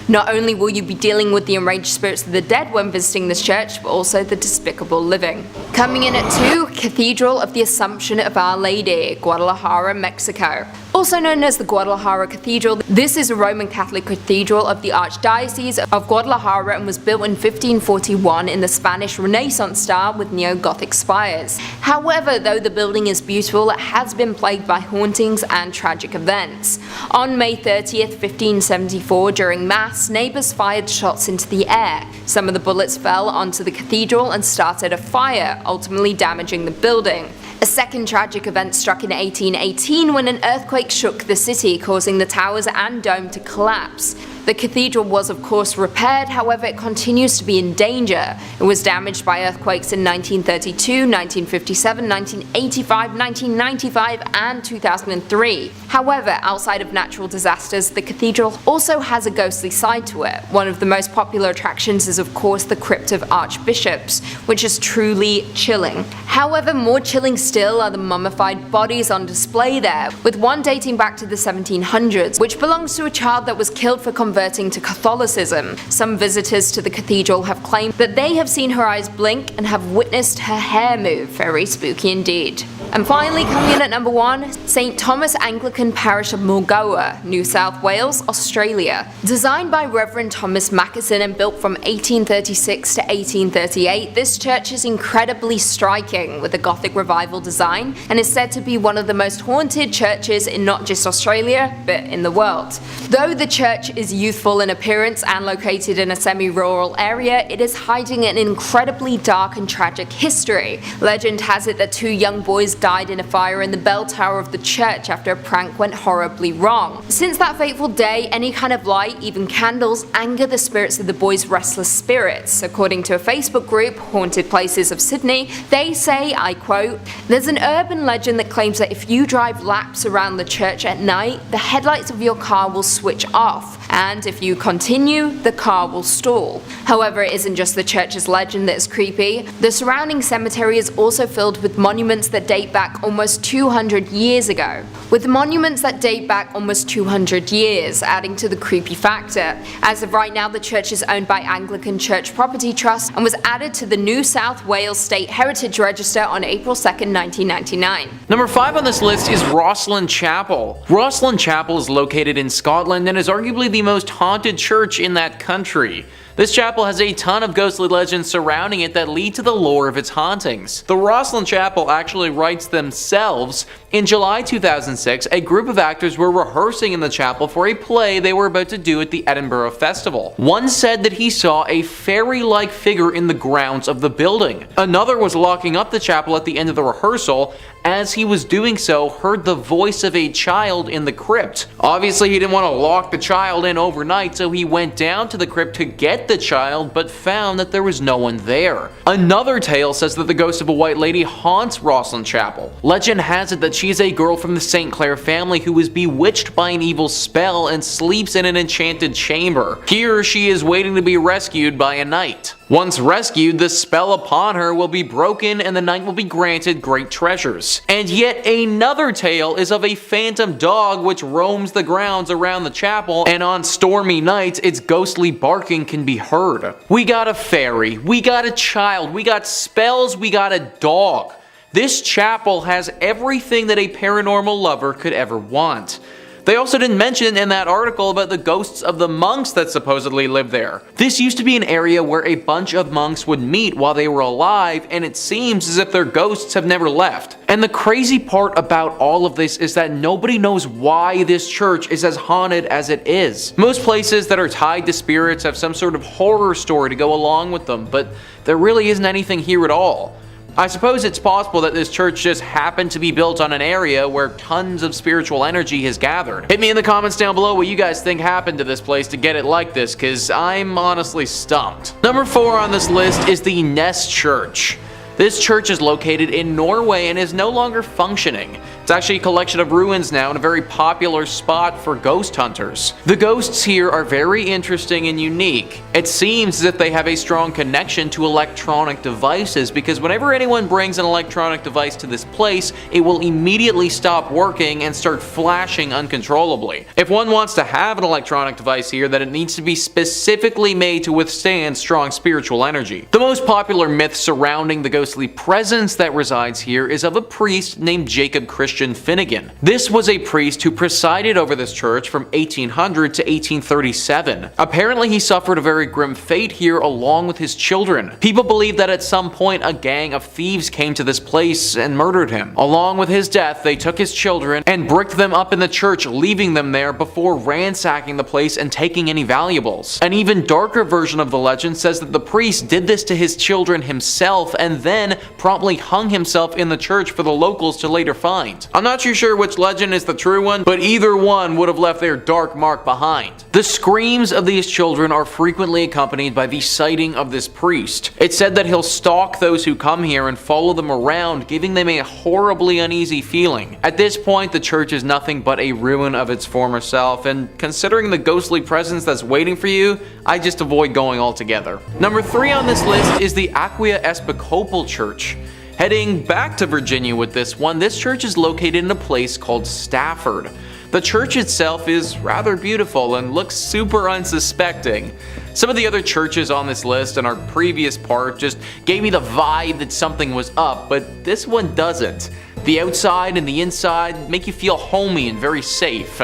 Not only will you be dealing with the enraged spirits of the dead when visiting this church, but also the despicable living. Coming in at 2, Cathedral of the Assumption of Our Lady, Guadalajara, Mexico. Also known as the Guadalajara Cathedral, this is a Roman Catholic cathedral of the Archdiocese of Guadalajara and was built in 1541 in the Spanish Renaissance style with neo-Gothic spires. However, though the building is beautiful, it has been plagued by hauntings and tragic events. On May 30th, 1574, during Mass, neighbours fired shots into the air. Some of the bullets fell onto the cathedral and started a fire, ultimately damaging the building. A second tragic event struck in 1818 when an earthquake shook the city, causing the towers and dome to collapse. The cathedral was of course repaired, however it continues to be in danger. It was damaged by earthquakes in 1932, 1957, 1985, 1995 and 2003. However, outside of natural disasters, the cathedral also has a ghostly side to it. One of the most popular attractions is of course the Crypt of Archbishops, which is truly chilling. However, more chilling still are the mummified bodies on display there, with one dating back to the 1700s, which belongs to a child that was killed for converting to Catholicism. Some visitors to the cathedral have claimed that they have seen her eyes blink and have witnessed her hair move. Very spooky indeed. And finally, coming in at number 1, St. Thomas Anglican Parish of Mulgoa, New South Wales, Australia. Designed by Reverend Thomas Mackison and built from 1836 to 1838, this church is incredibly striking with a Gothic revival design and is said to be one of the most haunted churches in not just Australia, but in the world. Though the church is youthful in appearance and located in a semi-rural area, it is hiding an incredibly dark and tragic history. Legend has it that 2 young boys died in a fire in the bell tower of the church after a prank went horribly wrong. Since that fateful day, any kind of light, even candles, anger the spirits of the boys' restless spirits. According to a Facebook group, Haunted Places of Sydney, they say, I quote, "There's an urban legend that claims that if you drive laps around the church at night, the headlights of your car will switch off, and if you continue, the car will stall." However, it isn't just the church's legend that is creepy. The surrounding cemetery is also filled with monuments that date back almost 200 years ago. With monuments that date back almost 200 years, adding to the creepy factor. As of right now, the church is owned by Anglican Church Property Trust and was added to the New South Wales State Heritage Register on April 2nd, 1999. Number 5 on this list is Rosslyn Chapel. Rosslyn Chapel is located in Scotland and is arguably the most haunted church in that country. This chapel has a ton of ghostly legends surrounding it that lead to the lore of its hauntings. The Rosslyn Chapel actually writes themselves. In July 2006, a group of actors were rehearsing in the chapel for a play they were about to do at the Edinburgh Festival. One said that he saw a fairy-like figure in the grounds of the building. Another was locking up the chapel at the end of the rehearsal. As he was doing so, heard the voice of a child in the crypt. Obviously, he didn't want to lock the child in overnight, so he went down to the crypt to get the child, but found that there was no one there. Another tale says that the ghost of a white lady haunts Rosslyn Chapel. Legend has it that she is a girl from the St. Clair family who was bewitched by an evil spell and sleeps in an enchanted chamber. Here, she is waiting to be rescued by a knight. Once rescued, the spell upon her will be broken and the knight will be granted great treasures. And yet another tale is of a phantom dog which roams the grounds around the chapel, and on stormy nights its ghostly barking can be heard. We got a fairy, we got a child, we got spells, we got a dog. This chapel has everything that a paranormal lover could ever want. They also didn't mention in that article about the ghosts of the monks that supposedly lived there. This used to be an area where a bunch of monks would meet while they were alive, and it seems as if their ghosts have never left. And the crazy part about all of this is that nobody knows why this church is as haunted as it is. Most places that are tied to spirits have some sort of horror story to go along with them, but there really isn't anything here at all. I suppose it's possible that this church just happened to be built on an area where tons of spiritual energy has gathered. Hit me in the comments down below what you guys think happened to this place to get it like this, cause I'm honestly stumped. Number 4 on this list is the Ness Church. This church is located in Norway and is no longer functioning. It's actually a collection of ruins now and a very popular spot for ghost hunters. The ghosts here are very interesting and unique. It seems as if they have a strong connection to electronic devices, because whenever anyone brings an electronic device to this place, it will immediately stop working and start flashing uncontrollably. If one wants to have an electronic device here, then it needs to be specifically made to withstand strong spiritual energy. The most popular myth surrounding the ghostly presence that resides here is of a priest named Jacob Christian Finnegan. This was a priest who presided over this church from 1800 to 1837. Apparently he suffered a very grim fate here along with his children. People believe that at some point a gang of thieves came to this place and murdered him. Along with his death, they took his children and bricked them up in the church, leaving them there before ransacking the place and taking any valuables. An even darker version of the legend says that the priest did this to his children himself and then promptly hung himself in the church for the locals to later find. I'm not too sure which legend is the true one, but either one would have left their dark mark behind. The screams of these children are frequently accompanied by the sighting of this priest. It's said that he'll stalk those who come here and follow them around, giving them a horribly uneasy feeling. At this point, the church is nothing but a ruin of its former self, and considering the ghostly presence that's waiting for you, I just avoid going altogether. Number 3 on this list is the Aquia Episcopal Church. Heading back to Virginia with this one, this church is located in a place called Stafford. The church itself is rather beautiful and looks super unsuspecting. Some of the other churches on this list in our previous part just gave me the vibe that something was up, but this one doesn't. The outside and the inside make you feel homey and very safe.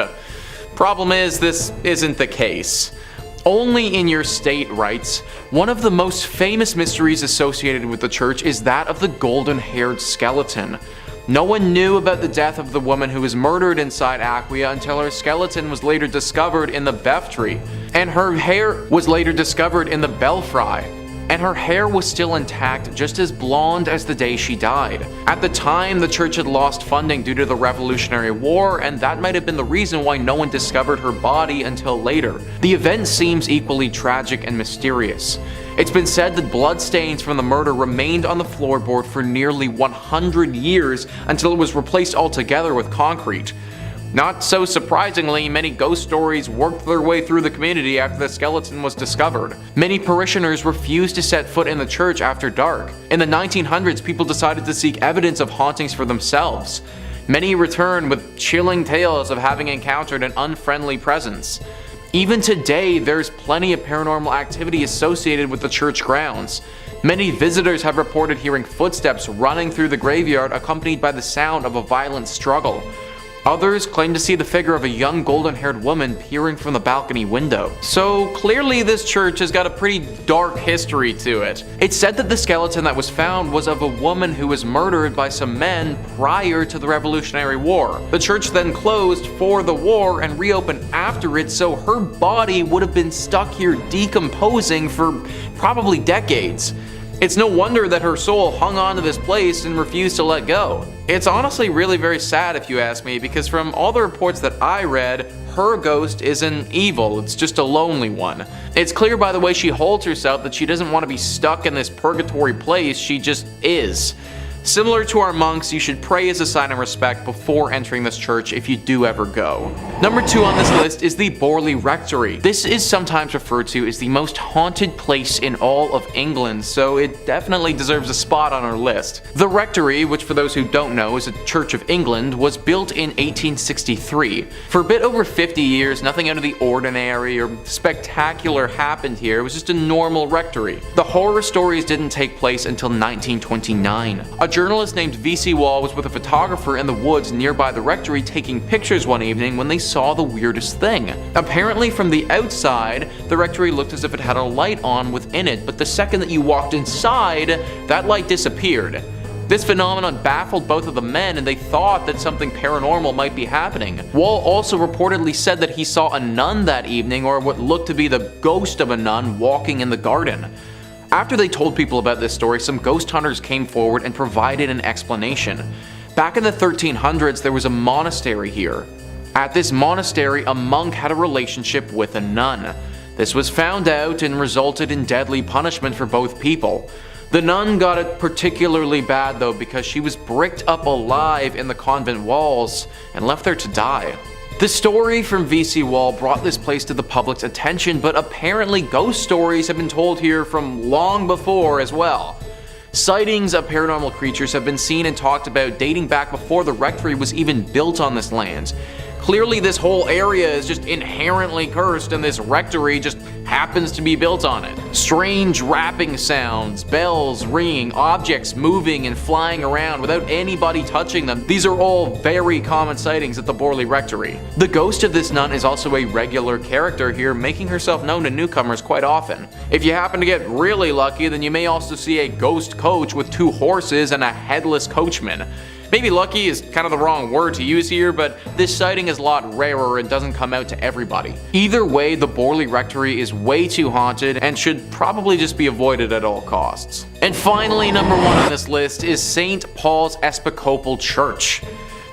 Problem is, this isn't the case. Only in your state writes, one of the most famous mysteries associated with the church is that of the golden-haired skeleton. No one knew about the death of the woman who was murdered inside Aquia until her skeleton was later discovered in the Beftree, and her hair was later discovered in the Belfry. And her hair was still intact, just as blonde as the day she died. At the time, the church had lost funding due to the Revolutionary War, and that might have been the reason why no one discovered her body until later. The event seems equally tragic and mysterious. It's been said that bloodstains from the murder remained on the floorboard for nearly 100 years until it was replaced altogether with concrete. Not so surprisingly, many ghost stories worked their way through the community after the skeleton was discovered. Many parishioners refused to set foot in the church after dark. In the 1900s, people decided to seek evidence of hauntings for themselves. Many returned with chilling tales of having encountered an unfriendly presence. Even today, there's plenty of paranormal activity associated with the church grounds. Many visitors have reported hearing footsteps running through the graveyard accompanied by the sound of a violent struggle. Others claim to see the figure of a young golden-haired woman peering from the balcony window. So clearly this church has got a pretty dark history to it. It's said that the skeleton that was found was of a woman who was murdered by some men prior to the Revolutionary War. The church then closed for the war and reopened after it, so her body would have been stuck here decomposing for probably decades. It's no wonder that her soul hung on to this place and refused to let go. It's honestly really very sad if you ask me, because from all the reports that I read, her ghost isn't evil, it's just a lonely one. It's clear by the way she holds herself that she doesn't want to be stuck in this purgatory place, she just is. Similar to our monks, you should pray as a sign of respect before entering this church if you do ever go. Number 2 on this list is the Borley Rectory. This is sometimes referred to as the most haunted place in all of England, so it definitely deserves a spot on our list. The Rectory, which for those who don't know is a Church of England, was built in 1863. For a bit over 50 years, nothing out of the ordinary or spectacular happened here. It was just a normal rectory. The horror stories didn't take place until 1929. A journalist named V.C. Wall was with a photographer in the woods nearby the rectory taking pictures one evening when they saw the weirdest thing. Apparently from the outside, the rectory looked as if it had a light on within it, but the second that you walked inside, that light disappeared. This phenomenon baffled both of the men, and they thought that something paranormal might be happening. Wall also reportedly said that he saw a nun that evening, or what looked to be the ghost of a nun, walking in the garden. After they told people about this story, some ghost hunters came forward and provided an explanation. Back in the 1300s, there was a monastery here. At this monastery, a monk had a relationship with a nun. This was found out and resulted in deadly punishment for both people. The nun got it particularly bad though, because she was bricked up alive in the convent walls and left there to die. The story from V.C. Wall brought this place to the public's attention, but apparently ghost stories have been told here from long before as well. Sightings of paranormal creatures have been seen and talked about dating back before the rectory was even built on this land. Clearly this whole area is just inherently cursed and this rectory just happens to be built on it. Strange rapping sounds, bells ringing, objects moving and flying around without anybody touching them. These are all very common sightings at the Borley Rectory. The ghost of this nun is also a regular character here, making herself known to newcomers quite often. If you happen to get really lucky, then you may also see a ghost coach with 2 horses and a headless coachman. Maybe lucky is kind of the wrong word to use here, but this sighting is a lot rarer and doesn't come out to everybody. Either way, the Borley Rectory is way too haunted and should probably just be avoided at all costs. And finally, number 1 on this list is St. Paul's Episcopal Church.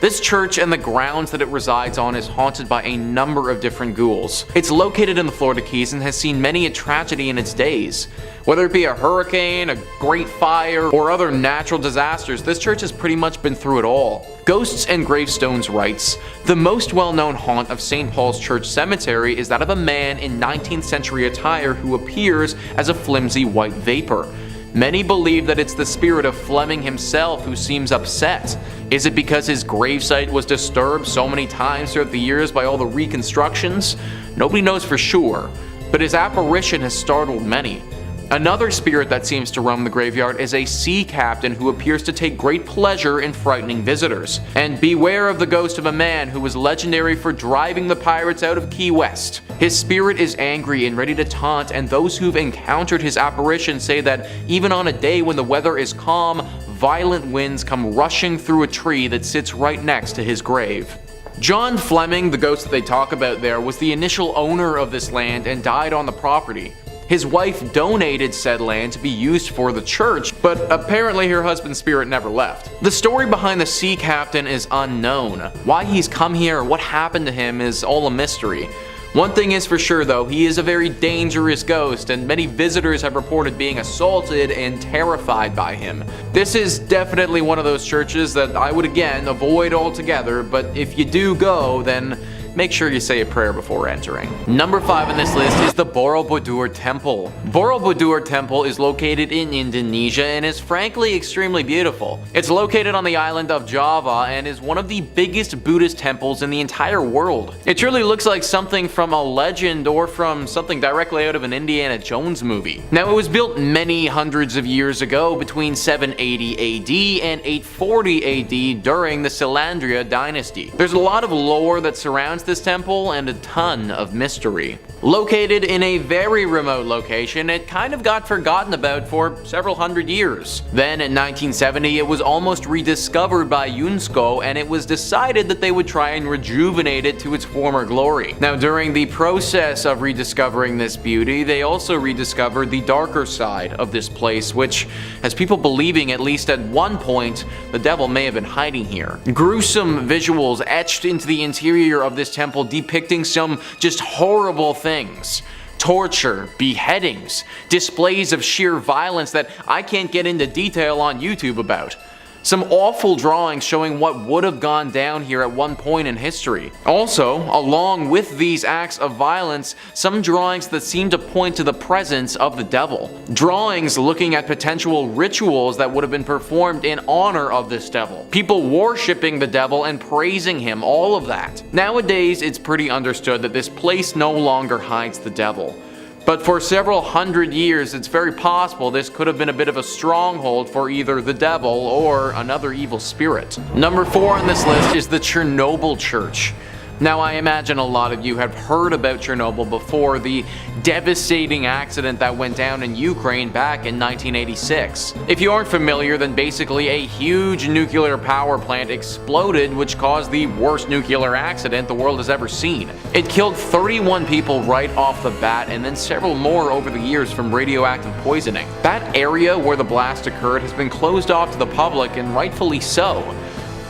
This church and the grounds that it resides on is haunted by a number of different ghouls. It's located in the Florida Keys and has seen many a tragedy in its days. Whether it be a hurricane, a great fire, or other natural disasters, this church has pretty much been through it all. Ghosts and Gravestones writes, "The most well-known haunt of St. Paul's Church Cemetery is that of a man in 19th century attire who appears as a flimsy white vapor. Many believe that it's the spirit of Fleming himself who seems upset. Is it because his gravesite was disturbed so many times throughout the years by all the reconstructions? Nobody knows for sure, but his apparition has startled many. Another spirit that seems to roam the graveyard is a sea captain who appears to take great pleasure in frightening visitors. And beware of the ghost of a man who was legendary for driving the pirates out of Key West. His spirit is angry and ready to taunt, and those who've encountered his apparition say that even on a day when the weather is calm, violent winds come rushing through a tree that sits right next to his grave." John Fleming, the ghost that they talk about there, was the initial owner of this land and died on the property. His wife donated said land to be used for the church, but apparently her husband's spirit never left. The story behind the sea captain is unknown. Why he's come here or what happened to him is all a mystery. One thing is for sure though, he is a very dangerous ghost, and many visitors have reported being assaulted and terrified by him. This is definitely one of those churches that I would again avoid altogether, but if you do go, then make sure you say a prayer before entering. Number 5 on this list is the Borobudur Temple. Borobudur Temple is located in Indonesia and is frankly extremely beautiful. It's located on the island of Java and is one of the biggest Buddhist temples in the entire world. It truly looks like something from a legend or from something directly out of an Indiana Jones movie. Now, it was built many hundreds of years ago between 780 AD and 840 AD during the Selandria dynasty. There's a lot of lore that surrounds this temple and a ton of mystery. Located in a very remote location, it kind of got forgotten about for several hundred years. Then in 1970 it was almost rediscovered by UNESCO, and it was decided that they would try and rejuvenate it to its former glory. Now, during the process of rediscovering this beauty, they also rediscovered the darker side of this place, which has people believing at least at one point the devil may have been hiding here. Gruesome visuals etched into the interior of this temple depicting some just horrible things. Torture, beheadings, displays of sheer violence that I can't get into detail on YouTube about. Some awful drawings showing what would have gone down here at one point in history. Also, along with these acts of violence, some drawings that seem to point to the presence of the devil. Drawings looking at potential rituals that would have been performed in honor of this devil. People worshipping the devil and praising him, all of that. Nowadays, it's pretty understood that this place no longer hides the devil. But for several hundred years, it's very possible this could have been a bit of a stronghold for either the devil or another evil spirit. Number 4 on this list is the Chernobyl Church. Now, I imagine a lot of you have heard about Chernobyl before, the devastating accident that went down in Ukraine back in 1986. If you aren't familiar, then basically a huge nuclear power plant exploded, which caused the worst nuclear accident the world has ever seen. It killed 31 people right off the bat, and then several more over the years from radioactive poisoning. That area where the blast occurred has been closed off to the public, and rightfully so.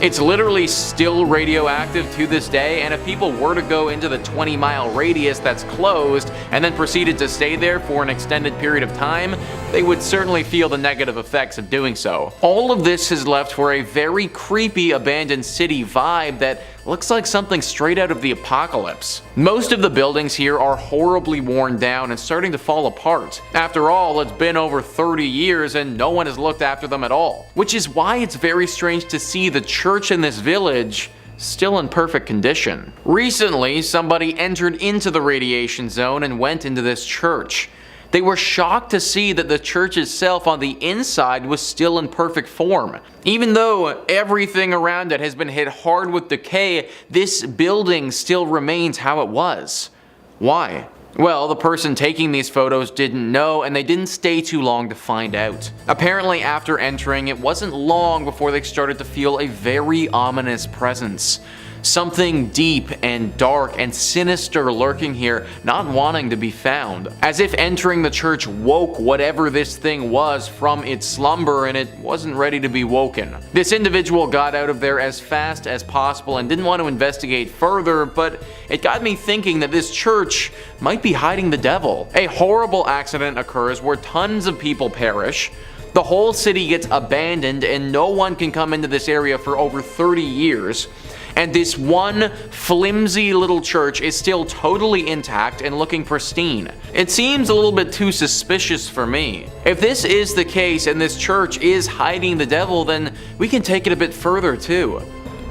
It's literally still radioactive to this day, and if people were to go into the 20-mile radius that's closed and then proceeded to stay there for an extended period of time, they would certainly feel the negative effects of doing so. All of this has left for a very creepy abandoned city vibe that looks like something straight out of the apocalypse. Most of the buildings here are horribly worn down and starting to fall apart. After all, it's been over 30 years and no one has looked after them at all. Which is why it's very strange to see the church in this village still in perfect condition. Recently, somebody entered into the radiation zone and went into this church. They were shocked to see that the church itself on the inside was still in perfect form. Even though everything around it has been hit hard with decay, this building still remains how it was. Why? Well, the person taking these photos didn't know, and they didn't stay too long to find out. Apparently, after entering, it wasn't long before they started to feel a very ominous presence. Something deep and dark and sinister lurking here, not wanting to be found. As if entering the church woke whatever this thing was from its slumber, and it wasn't ready to be woken. This individual got out of there as fast as possible and didn't want to investigate further, but it got me thinking that this church might be hiding the devil. A horrible accident occurs where tons of people perish. The whole city gets abandoned and no one can come into this area for over 30 years. And this one flimsy little church is still totally intact and looking pristine. It seems a little bit too suspicious for me. If this is the case and this church is hiding the devil, then we can take it a bit further too.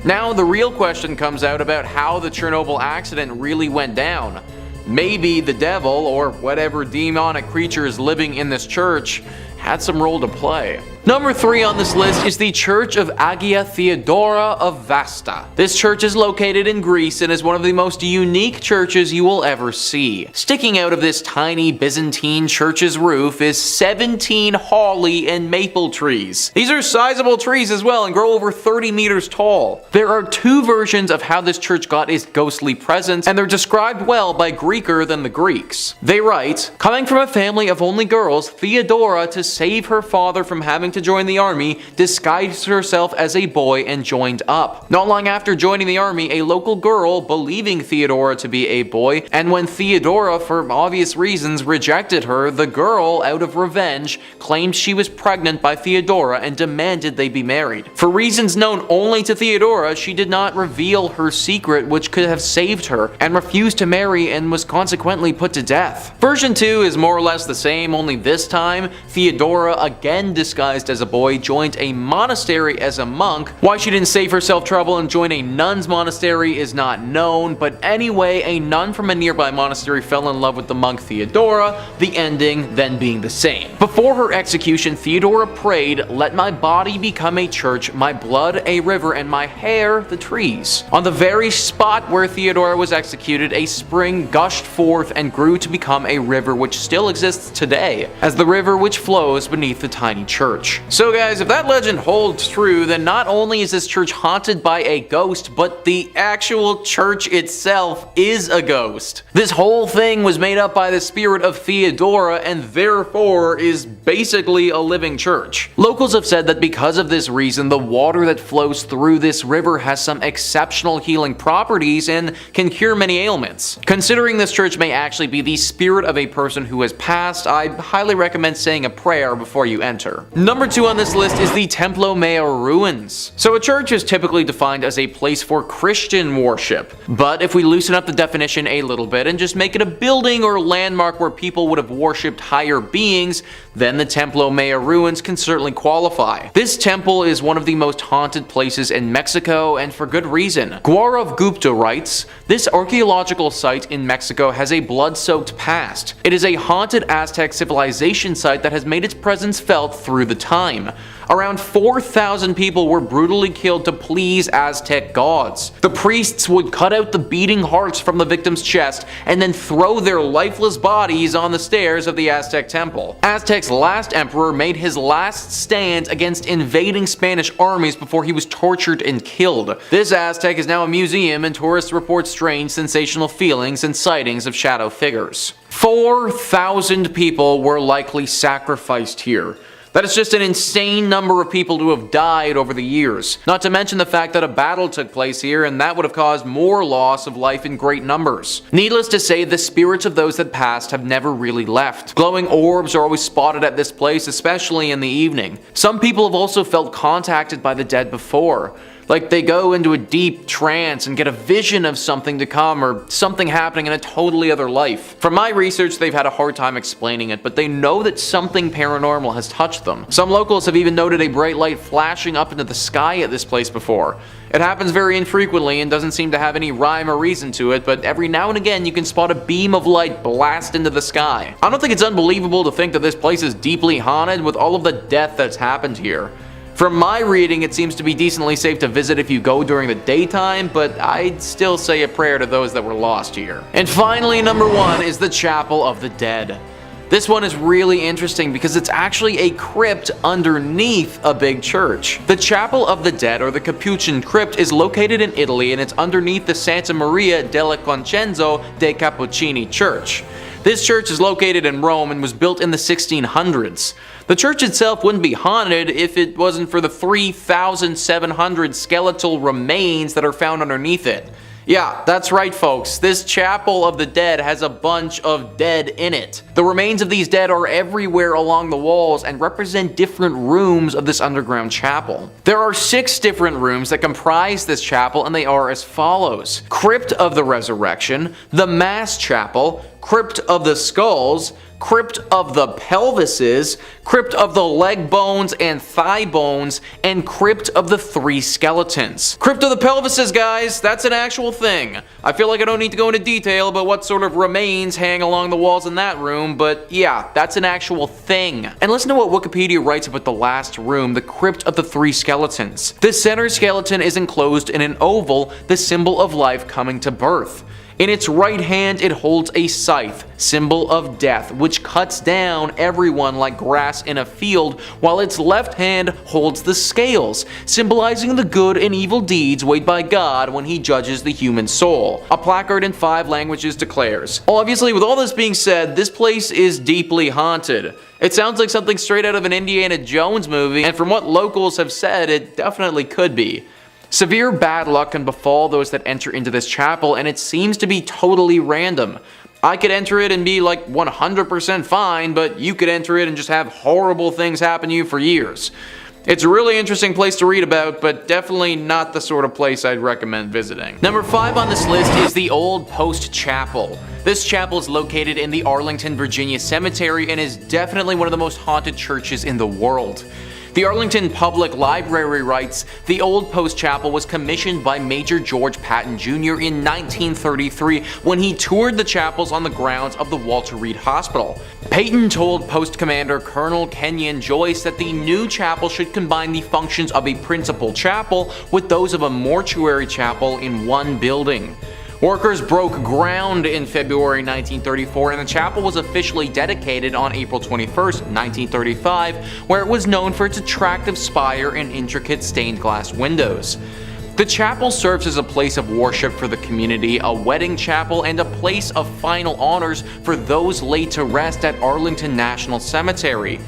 Now the real question comes out about how the Chernobyl accident really went down. Maybe the devil, or whatever demonic creature is living in this church, had some role to play. Number 3 on this list is the Church of Agia Theodora of Vasta. This church is located in Greece and is one of the most unique churches you will ever see. Sticking out of this tiny Byzantine church's roof is 17 holly and maple trees. These are sizable trees as well and grow over 30 meters tall. There are 2 versions of how this church got its ghostly presence, and they're described well by Greeker than the Greeks. They write, coming from a family of only girls, Theodora, to save her father from having to join the army, disguised herself as a boy and joined up. Not long after joining the army, a local girl, believing Theodora to be a boy, and when Theodora, for obvious reasons, rejected her, the girl, out of revenge, claimed she was pregnant by Theodora and demanded they be married. For reasons known only to Theodora, she did not reveal her secret, which could have saved her, and refused to marry and was consequently put to death. Version 2 is more or less the same, only this time, Theodora, again disguised as a boy, joined a monastery as a monk. Why she didn't save herself trouble and join a nun's monastery is not known, but anyway, a nun from a nearby monastery fell in love with the monk Theodora, the ending then being the same. Before her execution, Theodora prayed, "Let my body become a church, my blood a river, and my hair the trees." On the very spot where Theodora was executed, a spring gushed forth and grew to become a river which still exists today, as the river which flows beneath the tiny church. So guys, if that legend holds true, then not only is this church haunted by a ghost, but the actual church itself is a ghost. This whole thing was made up by the spirit of Theodora and therefore is basically a living church. Locals have said that because of this reason, the water that flows through this river has some exceptional healing properties and can cure many ailments. Considering this church may actually be the spirit of a person who has passed, I highly recommend saying a prayer before you enter. Number Number 2 on this list is the Templo Mayor ruins. So a church is typically defined as a place for Christian worship, but if we loosen up the definition a little bit and just make it a building or landmark where people would have worshipped higher beings, then the Templo Mayor ruins can certainly qualify. This temple is one of the most haunted places in Mexico, and for good reason. Gaurav Gupta writes, "This archaeological site in Mexico has a blood-soaked past. It is a haunted Aztec civilization site that has made its presence felt through the time. Around 4,000 people were brutally killed to please Aztec gods. The priests would cut out the beating hearts from the victim's chest and then throw their lifeless bodies on the stairs of the Aztec temple. Aztec's last emperor made his last stand against invading Spanish armies before he was tortured and killed. This Aztec is now a museum, and tourists report strange, sensational feelings and sightings of shadow figures." 4,000 people were likely sacrificed here. That is just an insane number of people to have died over the years. Not to mention the fact that a battle took place here, and that would have caused more loss of life in great numbers. Needless to say, the spirits of those that passed have never really left. Glowing orbs are always spotted at this place, especially in the evening. Some people have also felt contacted by the dead before. Like they go into a deep trance and get a vision of something to come or something happening in a totally other life. From my research, they've had a hard time explaining it, but they know that something paranormal has touched them. Some locals have even noted a bright light flashing up into the sky at this place before. It happens very infrequently and doesn't seem to have any rhyme or reason to it, but every now and again you can spot a beam of light blast into the sky. I don't think it's unbelievable to think that this place is deeply haunted with all of the death that's happened here. From my reading, it seems to be decently safe to visit if you go during the daytime, but I'd still say a prayer to those that were lost here. And finally, number 1 is the Chapel of the Dead. This one is really interesting because it's actually a crypt underneath a big church. The Chapel of the Dead, or the Capuchin Crypt, is located in Italy, and it's underneath the Santa Maria della Concenzo dei Cappuccini Church. This church is located in Rome and was built in the 1600s. The church itself wouldn't be haunted if it wasn't for the 3,700 skeletal remains that are found underneath it. Yeah, that's right folks, this Chapel of the Dead has a bunch of dead in it. The remains of these dead are everywhere along the walls and represent different rooms of this underground chapel. There are 6 different rooms that comprise this chapel, and they are as follows: Crypt of the Resurrection, the Mass Chapel, Crypt of the Skulls, Crypt of the Pelvises, Crypt of the Leg Bones and Thigh Bones, and Crypt of the 3 Skeletons. Crypt of the Pelvises, guys, that's an actual thing. I feel like I don't need to go into detail about what sort of remains hang along the walls in that room, but yeah, that's an actual thing. And listen to what Wikipedia writes about the last room, the Crypt of the 3 Skeletons. The center skeleton is enclosed in an oval, the symbol of life coming to birth. In its right hand it holds a scythe, symbol of death, which cuts down everyone like grass in a field, while its left hand holds the scales, symbolizing the good and evil deeds weighed by God when he judges the human soul. A placard in 5 languages declares. Obviously, with all this being said, this place is deeply haunted. It sounds like something straight out of an Indiana Jones movie, and from what locals have said, it definitely could be. Severe bad luck can befall those that enter into this chapel, and it seems to be totally random. I could enter it and be like 100% fine, but you could enter it and just have horrible things happen to you for years. It's a really interesting place to read about, but definitely not the sort of place I'd recommend visiting. Number 5 on this list is the Old Post Chapel. This chapel is located in the Arlington, Virginia cemetery and is definitely one of the most haunted churches in the world. The Arlington Public Library writes, the Old Post Chapel was commissioned by Major George Patton Jr. in 1933 when he toured the chapels on the grounds of the Walter Reed Hospital. Patton told Post Commander Colonel Kenyon Joyce that the new chapel should combine the functions of a principal chapel with those of a mortuary chapel in one building. Workers broke ground in February 1934, and the chapel was officially dedicated on April 21, 1935, where it was known for its attractive spire and intricate stained glass windows. The chapel serves as a place of worship for the community, a wedding chapel, and a place of final honors for those laid to rest at Arlington National Cemetery.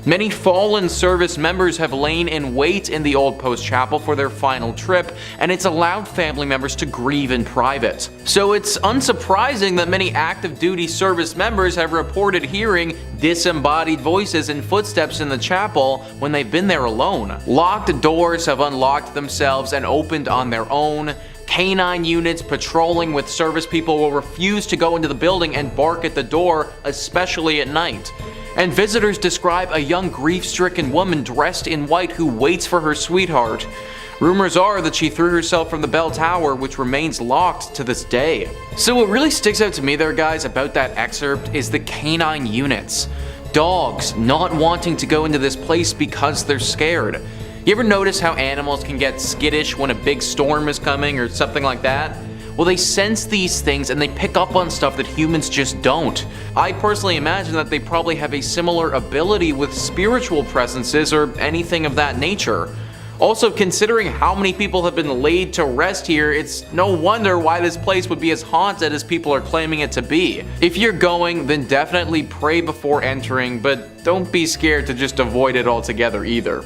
Many fallen service members have lain in wait in the old post chapel for their final trip, and it's allowed family members to grieve in private. So it's unsurprising that many active duty service members have reported hearing disembodied voices and footsteps in the chapel when they've been there alone. Locked doors have unlocked themselves and opened on their own. Canine units patrolling with service people will refuse to go into the building and bark at the door, especially at night. And visitors describe a young grief-stricken woman dressed in white who waits for her sweetheart. Rumors are that she threw herself from the bell tower, which remains locked to this day. So what really sticks out to me there, guys, about that excerpt is the canine units. Dogs not wanting to go into this place because they're scared. You ever notice how animals can get skittish when a big storm is coming or something like that? Well, they sense these things and they pick up on stuff that humans just don't. I personally imagine that they probably have a similar ability with spiritual presences or anything of that nature. Also, considering how many people have been laid to rest here, it's no wonder why this place would be as haunted as people are claiming it to be. If you're going, then definitely pray before entering, but don't be scared to just avoid it altogether either.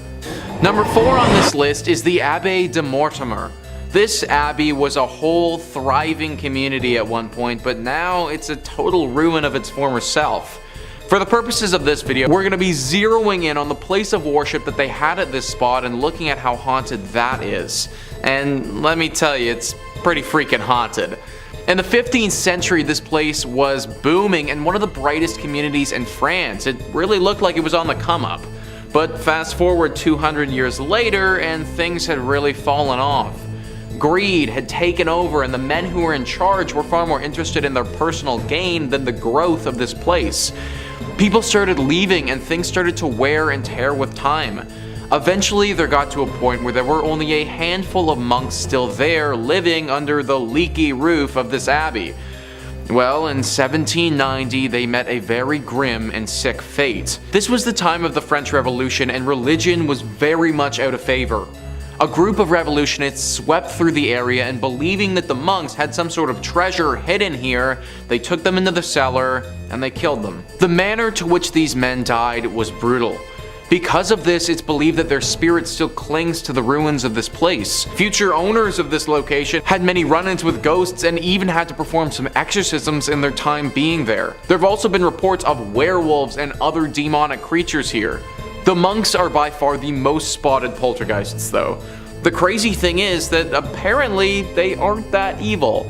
Number 4 on this list is the Abbey de Mortimer. This abbey was a whole thriving community at one point, but now it's a total ruin of its former self. For the purposes of this video, we're going to be zeroing in on the place of worship that they had at this spot and looking at how haunted that is. And let me tell you, it's pretty freaking haunted. In the 15th century, this place was booming and one of the brightest communities in France. It really looked like it was on the come up. But fast forward 200 years later and things had really fallen off. Greed had taken over and the men who were in charge were far more interested in their personal gain than the growth of this place. People started leaving and things started to wear and tear with time. Eventually there got to a point where there were only a handful of monks still there living under the leaky roof of this abbey. Well, in 1790 they met a very grim and sick fate. This was the time of the French Revolution and religion was very much out of favor. A group of revolutionists swept through the area and believing that the monks had some sort of treasure hidden here, they took them into the cellar and they killed them. The manner to which these men died was brutal. Because of this, it's believed that their spirit still clings to the ruins of this place. Future owners of this location had many run-ins with ghosts and even had to perform some exorcisms in their time being there. There have also been reports of werewolves and other demonic creatures here. The monks are by far the most spotted poltergeists though. The crazy thing is that apparently they aren't that evil.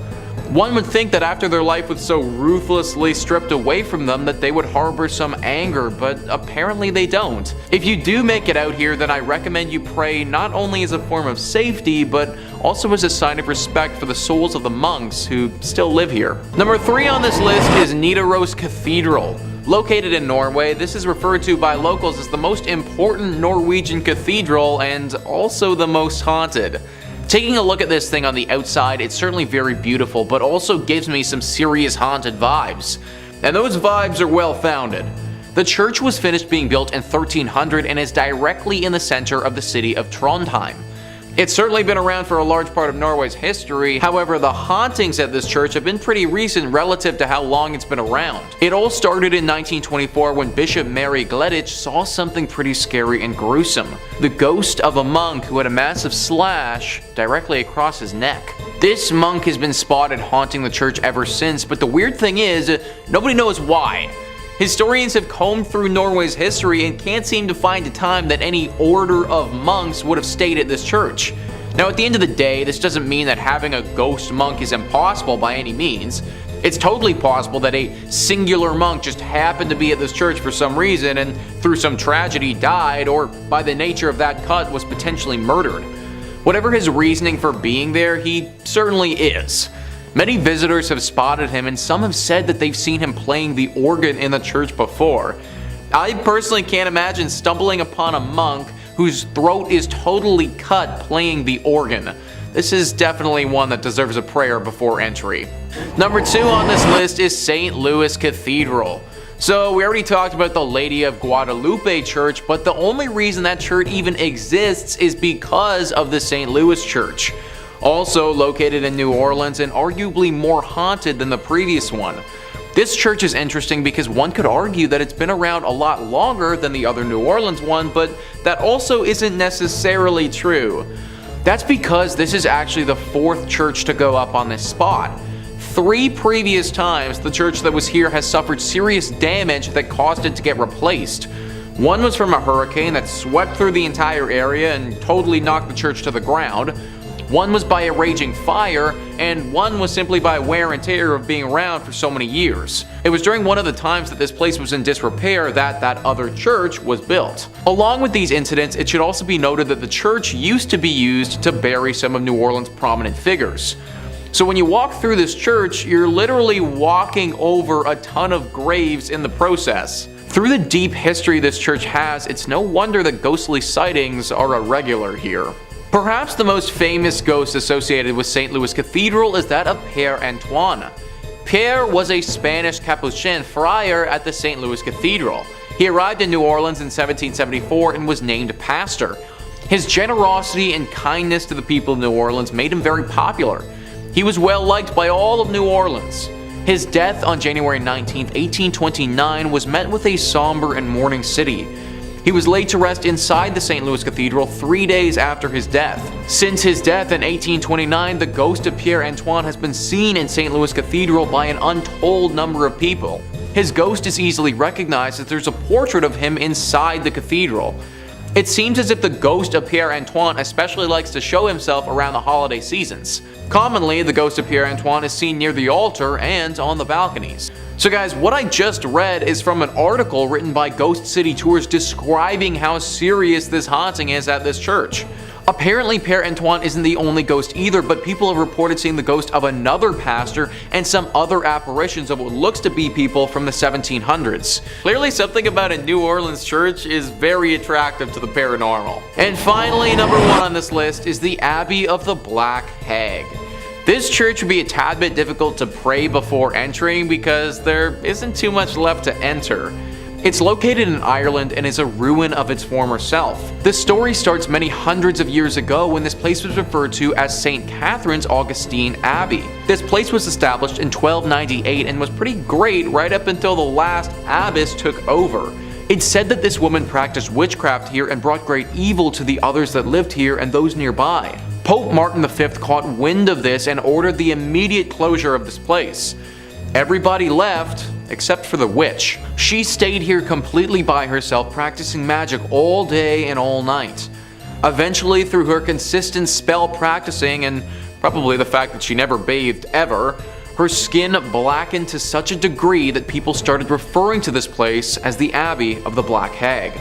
One would think that after their life was so ruthlessly stripped away from them that they would harbor some anger, but apparently they don't. If you do make it out here, then I recommend you pray not only as a form of safety, but also as a sign of respect for the souls of the monks who still live here. Number 3 on this list is Nidaros Cathedral. Located in Norway, this is referred to by locals as the most important Norwegian cathedral and also the most haunted. Taking a look at this thing on the outside, it's certainly very beautiful, but also gives me some serious haunted vibes. And those vibes are well founded. The church was finished being built in 1300 and is directly in the center of the city of Trondheim. It's certainly been around for a large part of Norway's history, however the hauntings at this church have been pretty recent relative to how long it's been around. It all started in 1924 when Bishop Mary Gleditch saw something pretty scary and gruesome. The ghost of a monk who had a massive slash directly across his neck. This monk has been spotted haunting the church ever since, but the weird thing is, nobody knows why. Historians have combed through Norway's history and can't seem to find a time that any order of monks would have stayed at this church. Now at the end of the day, this doesn't mean that having a ghost monk is impossible by any means. It's totally possible that a singular monk just happened to be at this church for some reason and through some tragedy died, or by the nature of that cut was potentially murdered. Whatever his reasoning for being there, he certainly is. Many visitors have spotted him and some have said that they've seen him playing the organ in the church before. I personally can't imagine stumbling upon a monk whose throat is totally cut playing the organ. This is definitely one that deserves a prayer before entry. Number 2 on this list is St. Louis Cathedral. So we already talked about the Lady of Guadalupe Church, but the only reason that church even exists is because of the St. Louis Church. Also located in New Orleans and arguably more haunted than the previous one. This church is interesting because one could argue that it's been around a lot longer than the other New Orleans one, but that also isn't necessarily true. That's because this is actually the 4th church to go up on this spot. 3 previous times the church that was here has suffered serious damage that caused it to get replaced. One was from a hurricane that swept through the entire area and totally knocked the church to the ground. One was by a raging fire, and one was simply by wear and tear of being around for so many years. It was during one of the times that this place was in disrepair that other church was built. Along with these incidents, it should also be noted that the church used to be used to bury some of New Orleans' prominent figures. So when you walk through this church, you're literally walking over a ton of graves in the process. Through the deep history this church has, it's no wonder that ghostly sightings are a regular here. Perhaps the most famous ghost associated with St. Louis Cathedral is that of Père Antoine. Pierre was a Spanish Capuchin friar at the St. Louis Cathedral. He arrived in New Orleans in 1774 and was named pastor. His generosity and kindness to the people of New Orleans made him very popular. He was well liked by all of New Orleans. His death on January 19, 1829 was met with a somber and mourning city. He was laid to rest inside the St. Louis Cathedral 3 days after his death. Since his death in 1829, the ghost of Père Antoine has been seen in St. Louis Cathedral by an untold number of people. His ghost is easily recognized as there's a portrait of him inside the cathedral. It seems as if the ghost of Père Antoine especially likes to show himself around the holiday seasons. Commonly, the ghost of Père Antoine is seen near the altar and on the balconies. So guys, what I just read is from an article written by Ghost City Tours describing how serious this haunting is at this church. Apparently Père Antoine isn't the only ghost either, but people have reported seeing the ghost of another pastor and some other apparitions of what looks to be people from the 1700s. Clearly something about a New Orleans church is very attractive to the paranormal. And finally, number 1 on this list is the Abbey of the Black Hag. This church would be a tad bit difficult to pray before entering because there isn't too much left to enter. It's located in Ireland and is a ruin of its former self. The story starts many hundreds of years ago when this place was referred to as St. Catherine's Augustine Abbey. This place was established in 1298 and was pretty great right up until the last abbess took over. It's said that this woman practiced witchcraft here and brought great evil to the others that lived here and those nearby. Pope Martin V caught wind of this and ordered the immediate closure of this place. Everybody left, except for the witch. She stayed here completely by herself, practicing magic all day and all night. Eventually, through her consistent spell practicing and probably the fact that she never bathed ever, her skin blackened to such a degree that people started referring to this place as the Abbey of the Black Hag.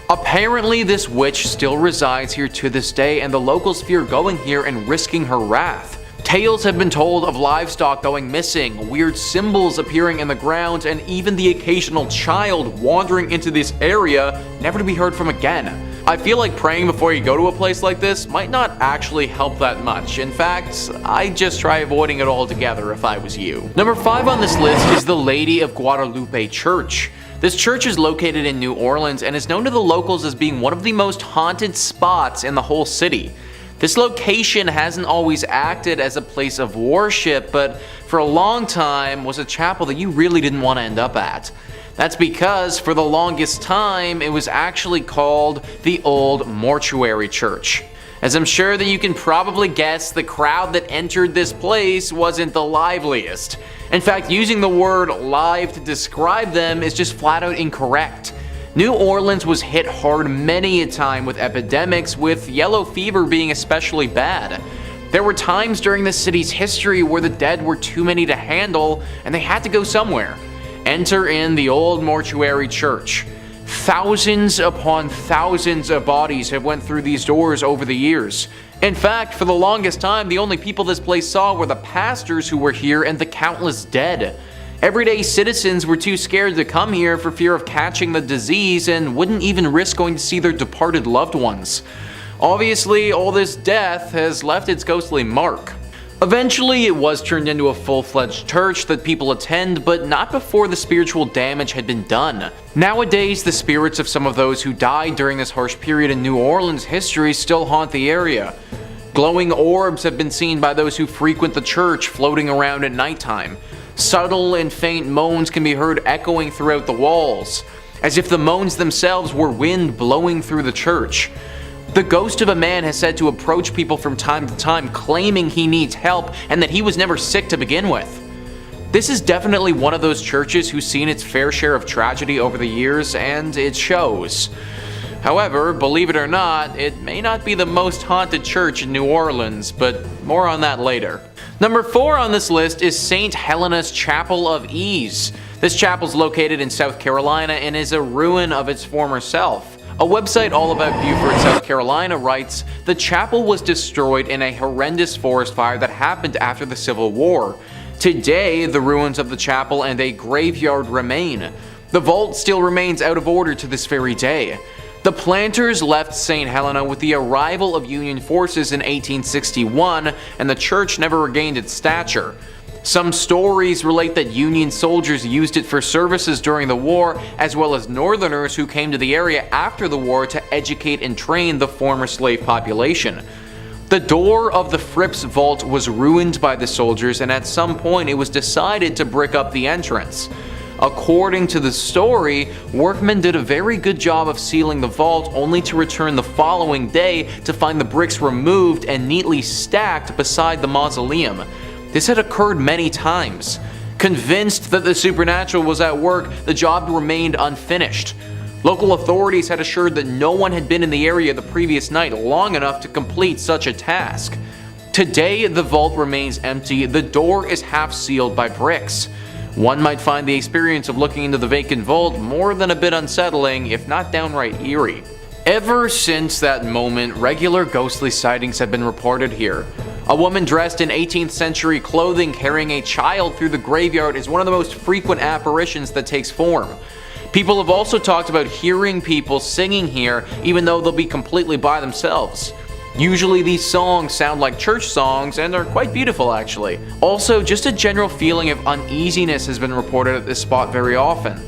Apparently, this witch still resides here to this day, and the locals fear going here and risking her wrath. Tales have been told of livestock going missing, weird symbols appearing in the ground, and even the occasional child wandering into this area, never to be heard from again. I feel like praying before you go to a place like this might not actually help that much. In fact, I'd just try avoiding it altogether if I was you. Number 5 on this list is the Lady of Guadalupe Church. This church is located in New Orleans and is known to the locals as being one of the most haunted spots in the whole city. This location hasn't always acted as a place of worship, but for a long time was a chapel that you really didn't want to end up at. That's because for the longest time it was actually called the Old Mortuary Church. As I'm sure that you can probably guess, the crowd that entered this place wasn't the liveliest. In fact, using the word live to describe them is just flat out incorrect. New Orleans was hit hard many a time with epidemics, with yellow fever being especially bad. There were times during the city's history where the dead were too many to handle and they had to go somewhere. Enter in the Old Mortuary Church. Thousands upon thousands of bodies have went through these doors over the years. In fact, for the longest time, the only people this place saw were the pastors who were here and the countless dead. Everyday citizens were too scared to come here for fear of catching the disease and wouldn't even risk going to see their departed loved ones. Obviously, all this death has left its ghostly mark. Eventually, it was turned into a full-fledged church that people attend, but not before the spiritual damage had been done. Nowadays, the spirits of some of those who died during this harsh period in New Orleans history still haunt the area. Glowing orbs have been seen by those who frequent the church floating around at nighttime. Subtle and faint moans can be heard echoing throughout the walls, as if the moans themselves were wind blowing through the church. The ghost of a man has said to approach people from time to time claiming he needs help and that he was never sick to begin with. This is definitely one of those churches who's seen its fair share of tragedy over the years, and it shows. However, believe it or not, it may not be the most haunted church in New Orleans, but more on that later. Number 4 on this list is St. Helena's Chapel of Ease. This chapel is located in South Carolina and is a ruin of its former self. A website all about Beaufort, South Carolina writes, "The chapel was destroyed in a horrendous forest fire that happened after the Civil War. Today, the ruins of the chapel and a graveyard remain. The vault still remains out of order to this very day. The planters left St. Helena with the arrival of Union forces in 1861, and the church never regained its stature. Some stories relate that Union soldiers used it for services during the war, as well as Northerners who came to the area after the war to educate and train the former slave population. The door of the Fripp's vault was ruined by the soldiers, and at some point it was decided to brick up the entrance. According to the story, workmen did a very good job of sealing the vault, only to return the following day to find the bricks removed and neatly stacked beside the mausoleum. This had occurred many times. Convinced that the supernatural was at work, the job remained unfinished. Local authorities had assured that no one had been in the area the previous night long enough to complete such a task. Today, the vault remains empty. The door is half sealed by bricks. One might find the experience of looking into the vacant vault more than a bit unsettling, if not downright eerie. Ever since that moment, regular ghostly sightings have been reported here. A woman dressed in 18th century clothing carrying a child through the graveyard is one of the most frequent apparitions that takes form. People have also talked about hearing people singing here even though they'll be completely by themselves. Usually these songs sound like church songs and are quite beautiful actually. Also, just a general feeling of uneasiness has been reported at this spot very often.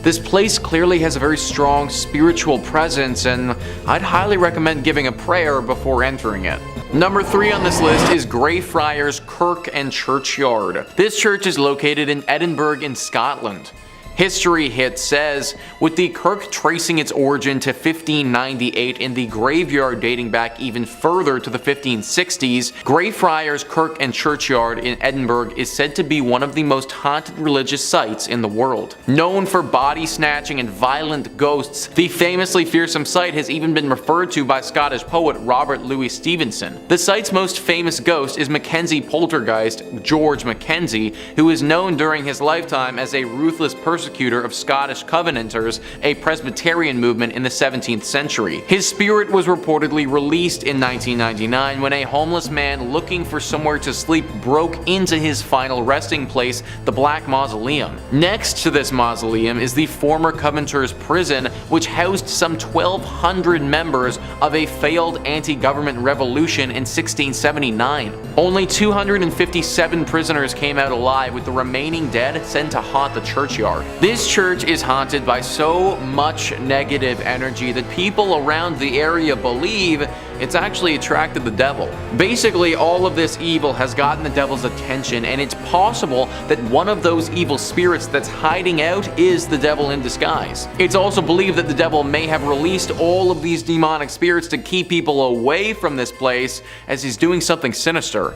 This place clearly has a very strong spiritual presence, and I'd highly recommend giving a prayer before entering it. Number 3 on this list is Greyfriars Kirk and Churchyard. This church is located in Edinburgh in Scotland. History Hit says, with the kirk tracing its origin to 1598 and the graveyard dating back even further to the 1560s, Greyfriars Kirk and Churchyard in Edinburgh is said to be one of the most haunted religious sites in the world. Known for body snatching and violent ghosts, the famously fearsome site has even been referred to by Scottish poet Robert Louis Stevenson. The site's most famous ghost is Mackenzie poltergeist George Mackenzie, who is known during his lifetime as a ruthless persecutor of Scottish Covenanters, a Presbyterian movement in the 17th century. His spirit was reportedly released in 1999 when a homeless man looking for somewhere to sleep broke into his final resting place, the Black Mausoleum. Next to this mausoleum is the former Covenanters prison, which housed some 1,200 members of a failed anti-government revolution in 1679. Only 257 prisoners came out alive, with the remaining dead sent to haunt the churchyard. This church is haunted by so much negative energy that people around the area believe it's actually attracted the devil. Basically, all of this evil has gotten the devil's attention, and it's possible that one of those evil spirits that's hiding out is the devil in disguise. It's also believed that the devil may have released all of these demonic spirits to keep people away from this place, as he's doing something sinister.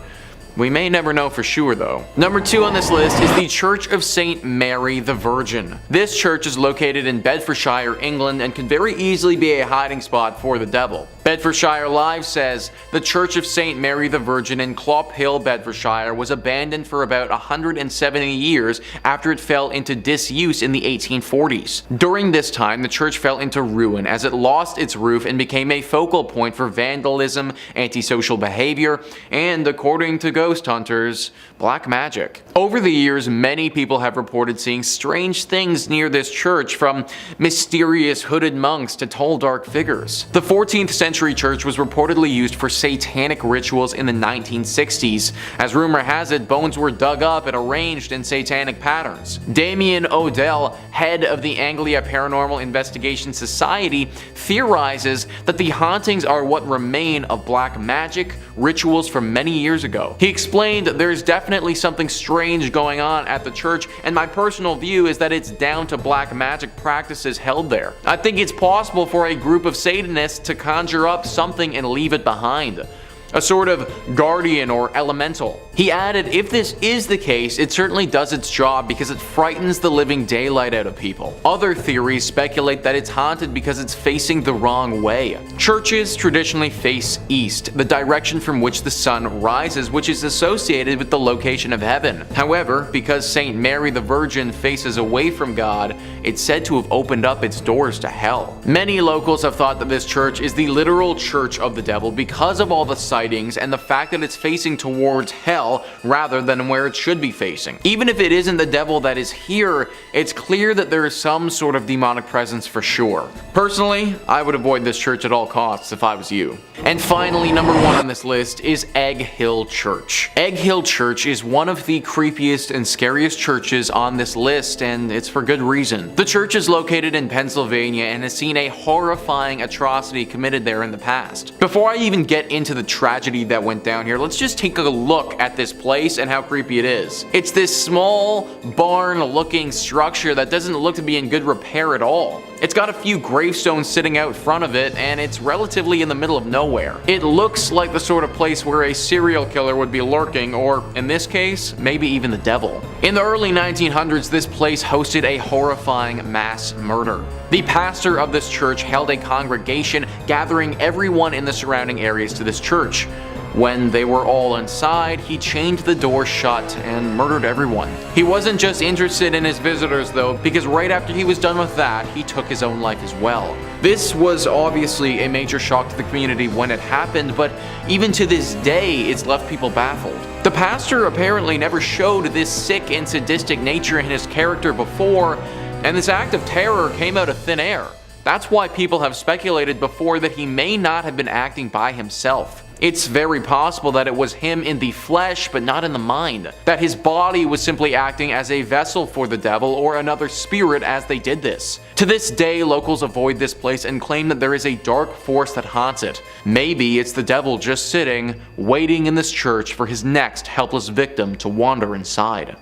We may never know for sure though. Number 2 on this list is the Church of St. Mary the Virgin. This church is located in Bedfordshire, England, and can very easily be a hiding spot for the devil. Bedfordshire Live says, the Church of St. Mary the Virgin in Clop Hill, Bedfordshire was abandoned for about 170 years after it fell into disuse in the 1840s. During this time, the church fell into ruin as it lost its roof and became a focal point for vandalism, antisocial behavior, and, according to ghost hunters, black magic. Over the years, many people have reported seeing strange things near this church, from mysterious hooded monks to tall dark figures. The 14th century century church was reportedly used for satanic rituals in the 1960s. As rumor has it, bones were dug up and arranged in satanic patterns. Damien Odell, head of the Anglia Paranormal Investigation Society, theorizes that the hauntings are what remain of black magic rituals from many years ago. He explained there's definitely something strange going on at the church, and my personal view is that it's down to black magic practices held there. I think it's possible for a group of Satanists to conjure up something and leave it behind. A sort of guardian or elemental. He added, if this is the case, it certainly does its job because it frightens the living daylight out of people. Other theories speculate that it's haunted because it's facing the wrong way. Churches traditionally face east, the direction from which the sun rises, which is associated with the location of heaven. However, because St. Mary the Virgin faces away from God, it's said to have opened up its doors to hell. Many locals have thought that this church is the literal church of the devil because of all the sightings and the fact that it's facing towards hell rather than where it should be facing. Even if it isn't the devil that is here, it's clear that there is some sort of demonic presence for sure. Personally, I would avoid this church at all costs if I was you. And finally, number 1 on this list is Egg Hill Church. Egg Hill Church is one of the creepiest and scariest churches on this list, and it's for good reason. The church is located in Pennsylvania and has seen a horrifying atrocity committed there in the past. Before I even get into the tragedy that went down here, let's just take a look at this place and how creepy it is. It's this small barn-looking structure that doesn't look to be in good repair at all. It's got a few gravestones sitting out front of it, and it's relatively in the middle of nowhere. It looks like the sort of place where a serial killer would be lurking, or in this case, maybe even the devil. In the early 1900s, this place hosted a horrifying mass murder. The pastor of this church held a congregation, gathering everyone in the surrounding areas to this church. When they were all inside, he chained the door shut and murdered everyone. He wasn't just interested in his visitors though, because right after he was done with that, he took his own life as well. This was obviously a major shock to the community when it happened, but even to this day, it's left people baffled. The pastor apparently never showed this sick and sadistic nature in his character before, and this act of terror came out of thin air. That's why people have speculated before that he may not have been acting by himself. It's very possible that it was him in the flesh but not in the mind, that his body was simply acting as a vessel for the devil or another spirit as they did this. To this day, locals avoid this place and claim that there is a dark force that haunts it. Maybe it's the devil just sitting, waiting in this church for his next helpless victim to wander inside.